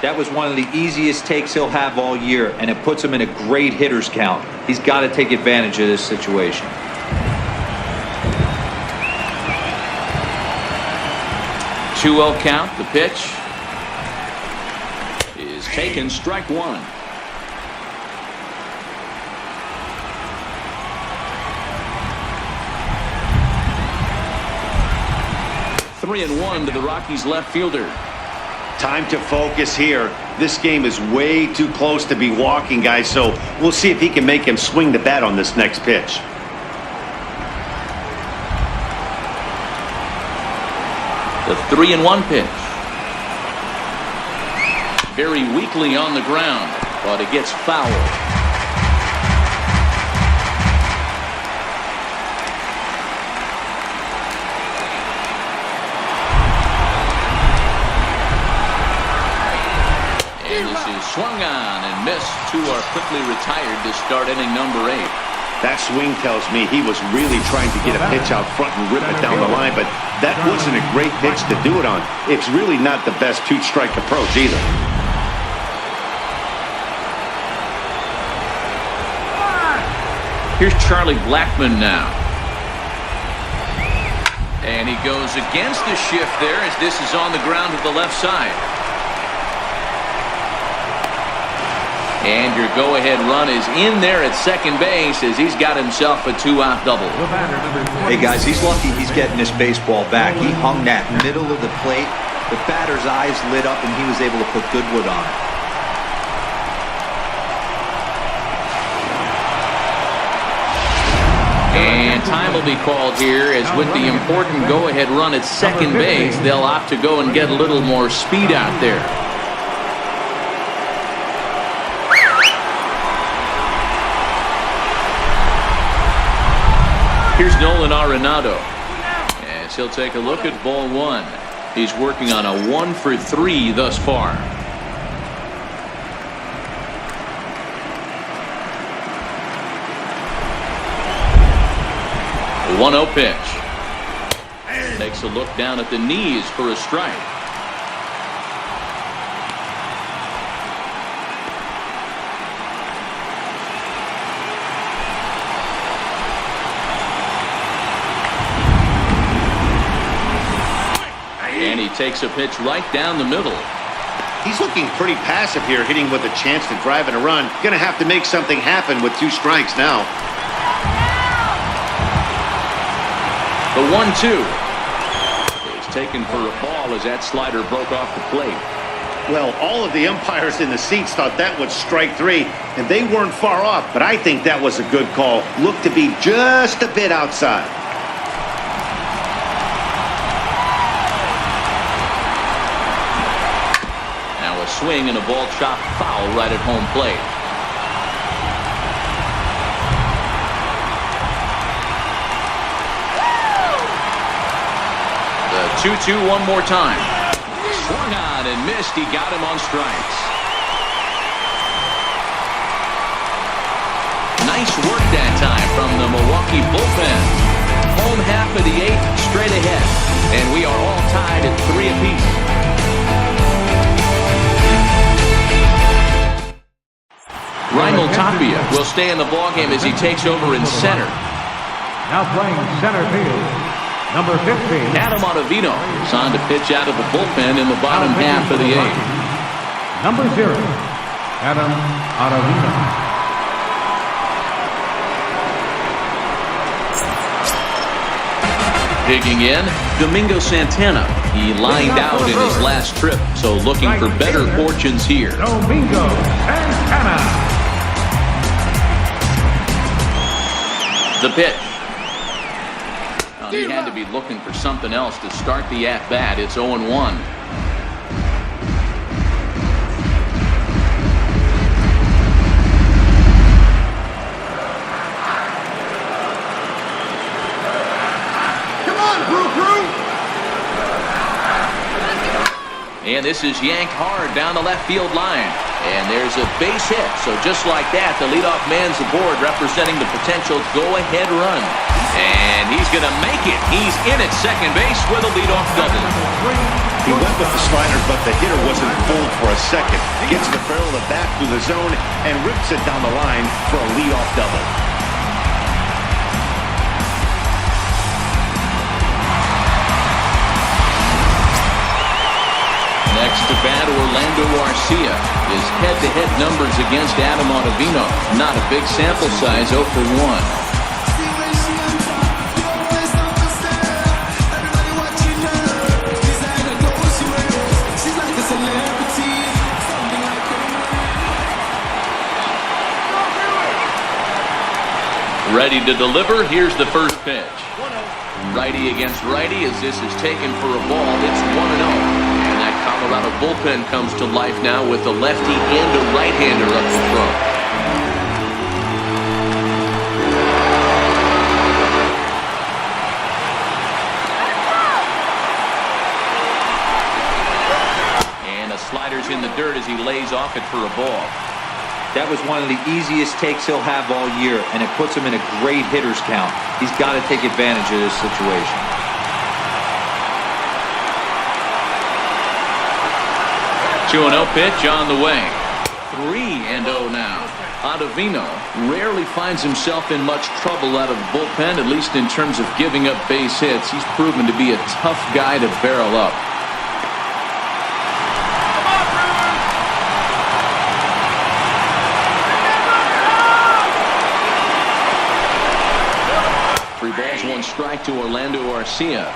That was one of the easiest takes he'll have all year, and it puts him in a great hitter's count. He's got to take advantage of this situation. 2-0 count. The pitch is taken. Strike 1. Three and 1 to the Rockies left fielder. Time to focus here. This game is way too close to be walking, guys, so we'll see if he can make him swing the bat on this next pitch. The 3-1 pitch. Very weakly on the ground, but it gets fouled. Swung on and missed. 2 are quickly retired to start inning number 8. That swing tells me he was really trying to get a pitch out front and rip it down the line, but that wasn't a great pitch to do it on. It's really not the best 2-strike approach either. Here's Charlie Blackmon now. And he goes against the shift there as this is on the ground to the left side. And your go-ahead run is in there at second base as he's got himself a 2-out double. Hey, guys, he's lucky he's getting this baseball back. He hung that middle of the plate. The batter's eyes lit up, and he was able to put good wood on it. And time will be called here as with the important go-ahead run at second base, they'll opt to go and get a little more speed out there. Here's Nolan Arenado as he'll take a look at ball 1. He's working on a 1-for-3 thus far. 1-0 pitch. Takes a look down at the knees for a strike. And he takes a pitch right down the middle. He's looking pretty passive here, hitting with a chance to drive in a run. Going to have to make something happen with 2 strikes now. The 1-2. He's taken for a ball as that slider broke off the plate. Well, all of the umpires in the seats thought that was strike 3, and they weren't far off, but I think that was a good call. Looked to be just a bit outside. Now a swing and a ball chopped foul right at home plate. The 2-2 one more time. Swung on and missed. He got him on strikes. Nice work that time from the Milwaukee bullpen. Home half of the 8th, straight ahead. And we are all tied at 3 apiece. Raimel Tapia will stay in the ballgame as he takes over in center. Now playing center field, number 15. Adam Ottavino is on to pitch out of the bullpen in the bottom half of the 8th. Number 0, Adam Ottavino. Digging in, Domingo Santana. He lined out in his last trip, so looking for better fortunes here. Domingo Santana. The pitch. Well, he had to be looking for something else to start the at-bat. It's 0-1. And this is yanked hard down the left field line. And there's a base hit. So just like that, the leadoff man's aboard, representing the potential go-ahead run. And he's going to make it. He's in at second base with a leadoff double. He went with the slider, but the hitter wasn't fooled for a second. Gets the barrel of the bat through the zone and rips it down the line for a leadoff double. Next to bat, Orlando Arcia. His head-to-head numbers against Adam Ottavino. Not a big sample size, 0 for 1. Ready to deliver. Here's the first pitch. Righty against righty as this is taken for a ball. It's 1-0. Colorado bullpen comes to life now with a lefty and a right-hander up the front. And a slider's in the dirt as he lays off it for a ball. That was one of the easiest takes he'll have all year, and it puts him in a great hitter's count. He's got to take advantage of this situation. 2-0 pitch on the way. 3-0 now. Ottavino rarely finds himself in much trouble out of the bullpen, at least in terms of giving up base hits. He's proven to be a tough guy to barrel up. Three balls, 1 strike to Orlando Arcia.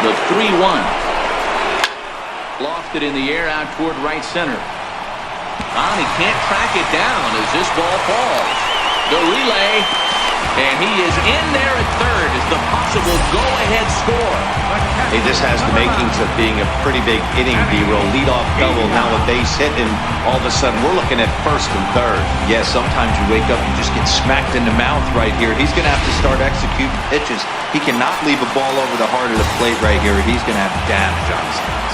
The 3-1. Lofted in the air out toward right center. He can't track it down as this ball falls. The relay. And he is in there at third as the possible go-ahead score. Hey, this has the makings of being a pretty big inning, B-roll. Leadoff double, now a base hit, and all of a sudden we're looking at first and third. Yeah, sometimes you wake up and just get smacked in the mouth right here. He's going to have to start executing pitches. He cannot leave a ball over the heart of the plate right here. He's going to have damage on his hands.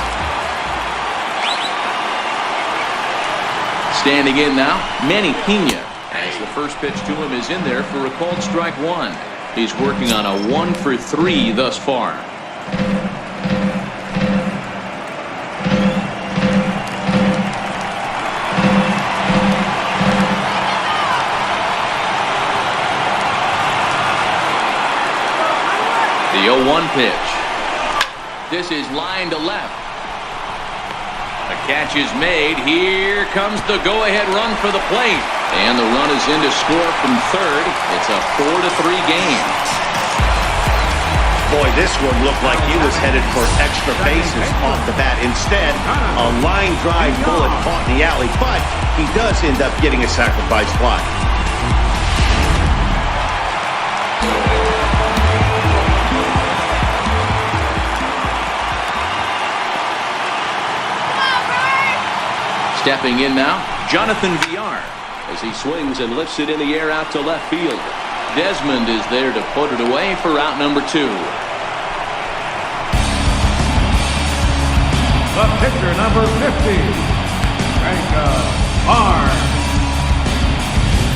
Standing in now, Manny Pena. As the first pitch to him is in there for a called strike one. He's working on a 1-for-3 thus far. The 0-1 pitch. This is line to left. The catch is made. Here comes the go-ahead run for the plate. And the run is in to score from third. It's a 4-3 game. Boy, this one looked like he was headed for extra bases off the bat. Instead, a line drive bullet caught in the alley, but he does end up getting a sacrifice fly. Stepping in now, Jonathan Villar, as he swings and lifts it in the air out to left field. Desmond is there to put it away for out number 2. The pitcher, number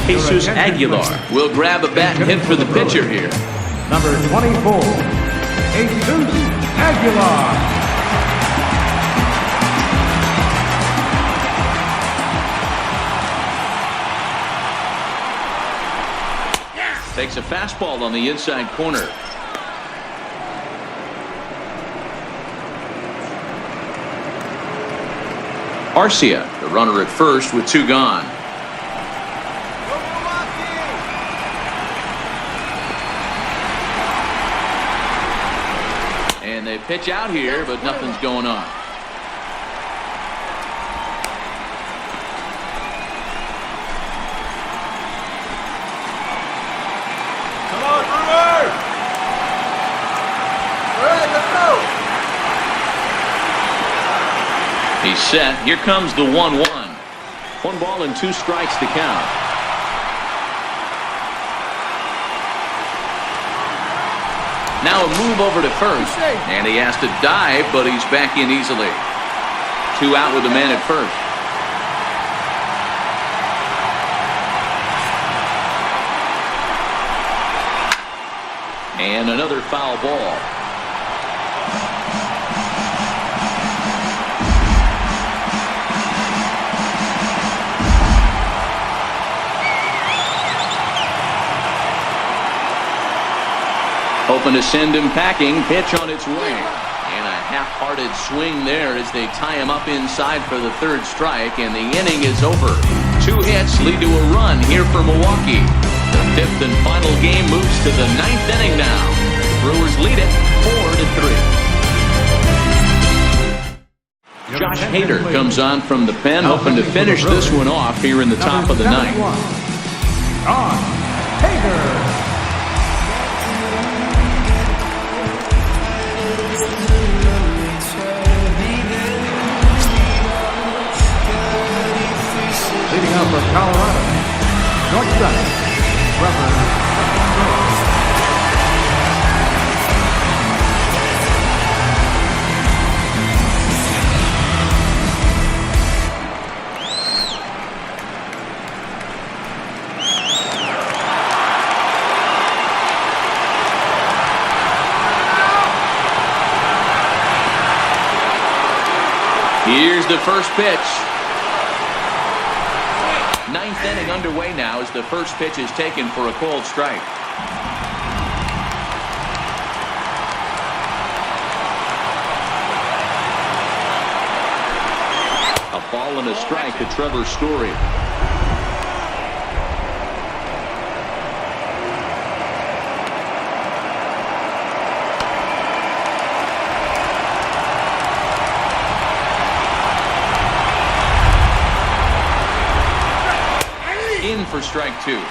50, Jesus Aguilar will grab a bat and hit for the pitcher here. Number 24, Jesus Aguilar. Takes a fastball on the inside corner. Arcia, the runner at first with 2 gone. And they pitch out here, but nothing's going on. He's set. Here comes the 1-1. 1 ball and 2 strikes to count. Now a move over to first. And he has to dive, but he's back in easily. 2 out with the man at first. And another foul ball. Hoping to send him packing. Pitch on its way. And a half-hearted swing there as they tie him up inside for the 3rd strike. And the inning is over. 2 hits lead to a run here for Milwaukee. The 5th and final game moves to the 9th inning now. The Brewers lead it 4-3. Josh Hader comes on from the pen, hoping to finish this one off here in the top of the 9th. Josh Hader. Leading out for Colorado, shortstop, Here's the first pitch. 9th inning underway now as the first pitch is taken for a called strike. A ball and a strike to Trevor Story. In for strike 2.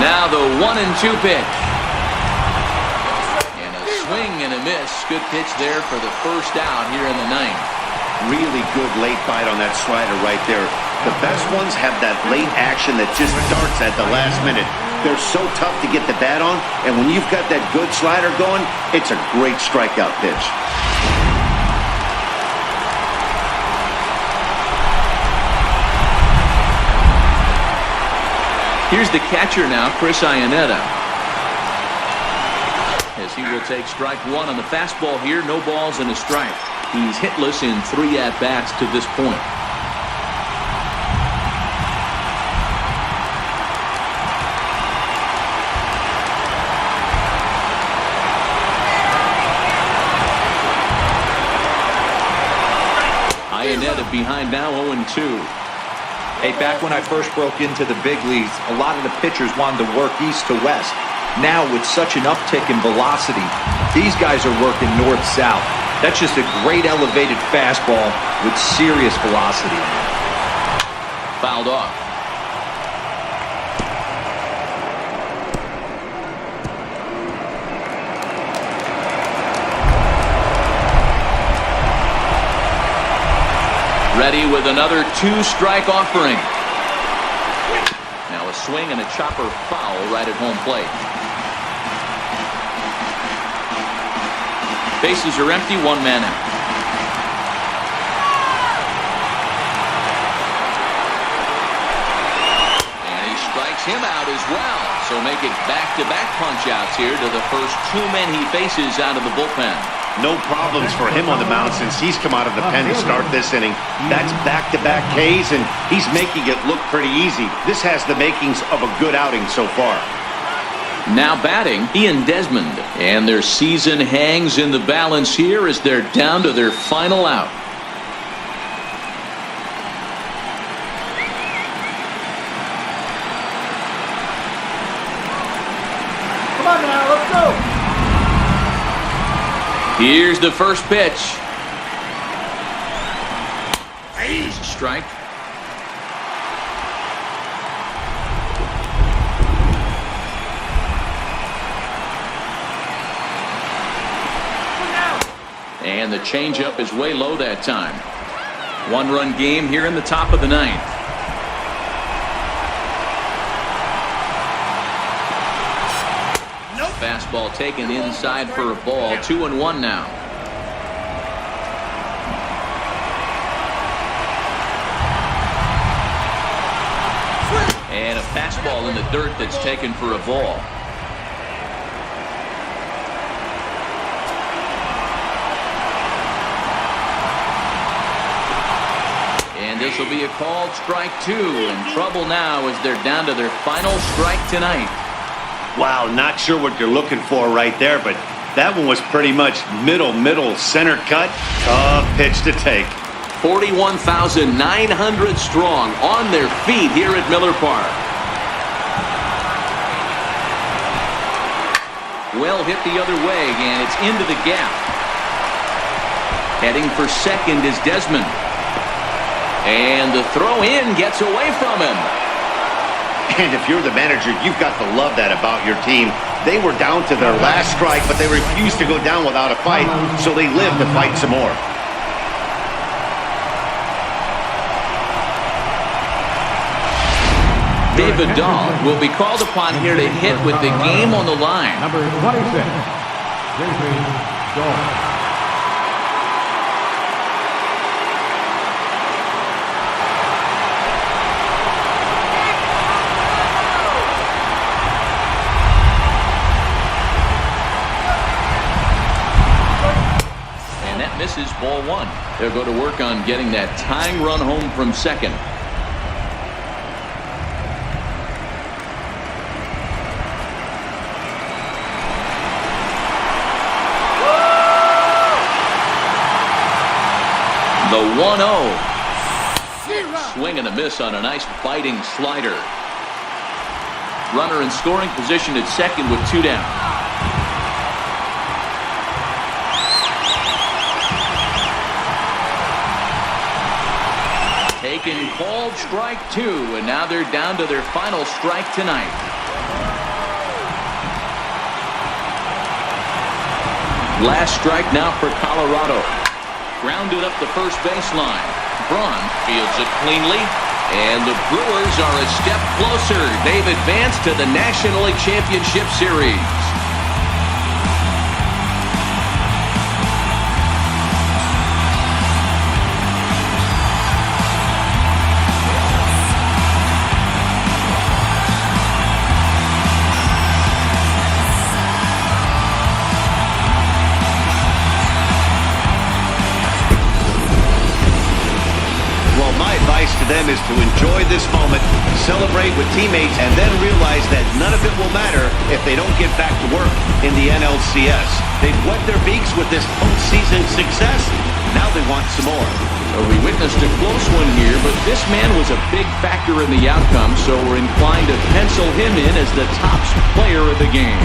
Now the 1-2 pitch. And a swing and a miss. Good pitch there for the first out here in the ninth. Really good late bite on that slider right there. The best ones have that late action that just darts at the last minute. They're so tough to get the bat on, and when you've got that good slider going, it's a great strikeout pitch. Here's the catcher now, Chris Iannetta. As he will take strike one on the fastball here, no balls and a strike. He's hitless in 3 at-bats to this point. Iannetta behind now 0-2. Hey, back when I first broke into the big leagues, a lot of the pitchers wanted to work east to west. Now, with such an uptick in velocity, these guys are working north-south. That's just a great elevated fastball with serious velocity. Fouled off. Ready with another 2-strike offering. Now a swing and a chopper foul right at home plate. Bases are empty, 1 man out. And he strikes him out as well. So make it back-to-back punch-outs here to the first 2 men he faces out of the bullpen. No problems for him on the mound since he's come out of the pen to start this inning. That's back-to-back Ks, and he's making it look pretty easy. This has the makings of a good outing so far. Now batting, Ian Desmond. And their season hangs in the balance here as they're down to their final out. Come on now, let's go. Here's the first pitch. Strike. And the changeup is way low that time. 1-run game here in the top of the ninth. Fastball taken inside for a ball. 2-1 now. And a fastball in the dirt that's taken for a ball. And this will be a called strike 2. In trouble now as they're down to their final strike tonight. Wow, not sure what you're looking for right there, but that one was pretty much middle, center cut. Tough pitch to take. 41,900 strong on their feet here at Miller Park. Well hit the other way, and it's into the gap. Heading for second is Desmond. And the throw in gets away from him. And if you're the manager, you've got to love that about your team. They were down to their last strike, but they refused to go down without a fight, so they lived to fight some more. David Dahl will be called upon here to hit with the game on the line. Number 26, David Dahl. Misses, ball 1. They'll go to work on getting that tying run home from second. The 1-0. Swing and a miss on a nice biting slider. Runner in scoring position at second with 2 down. Taken called strike 2, and now they're down to their final strike tonight. Last strike now for Colorado. Grounded up the first baseline. Braun fields it cleanly. And the Brewers are a step closer. They've advanced to the National League Championship Series. To them is to enjoy this moment, celebrate with teammates, and then realize that none of it will matter if they don't get back to work in the NLCS. They've wet their beaks with this postseason success. Now they want some more. So we witnessed a close one here, but this man was a big factor in the outcome, so we're inclined to pencil him in as the top player of the game.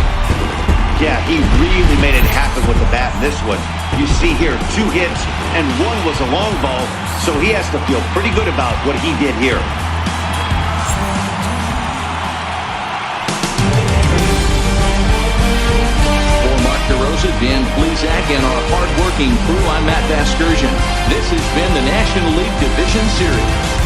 Yeah, he really made it happen with the bat in this one. You see here 2 hits, and 1 was a long ball, so he has to feel pretty good about what he did here. For Mark DeRosa, Dan Plesac, and our hard-working crew, I'm Matt Vasgersian. This has been the National League Division Series.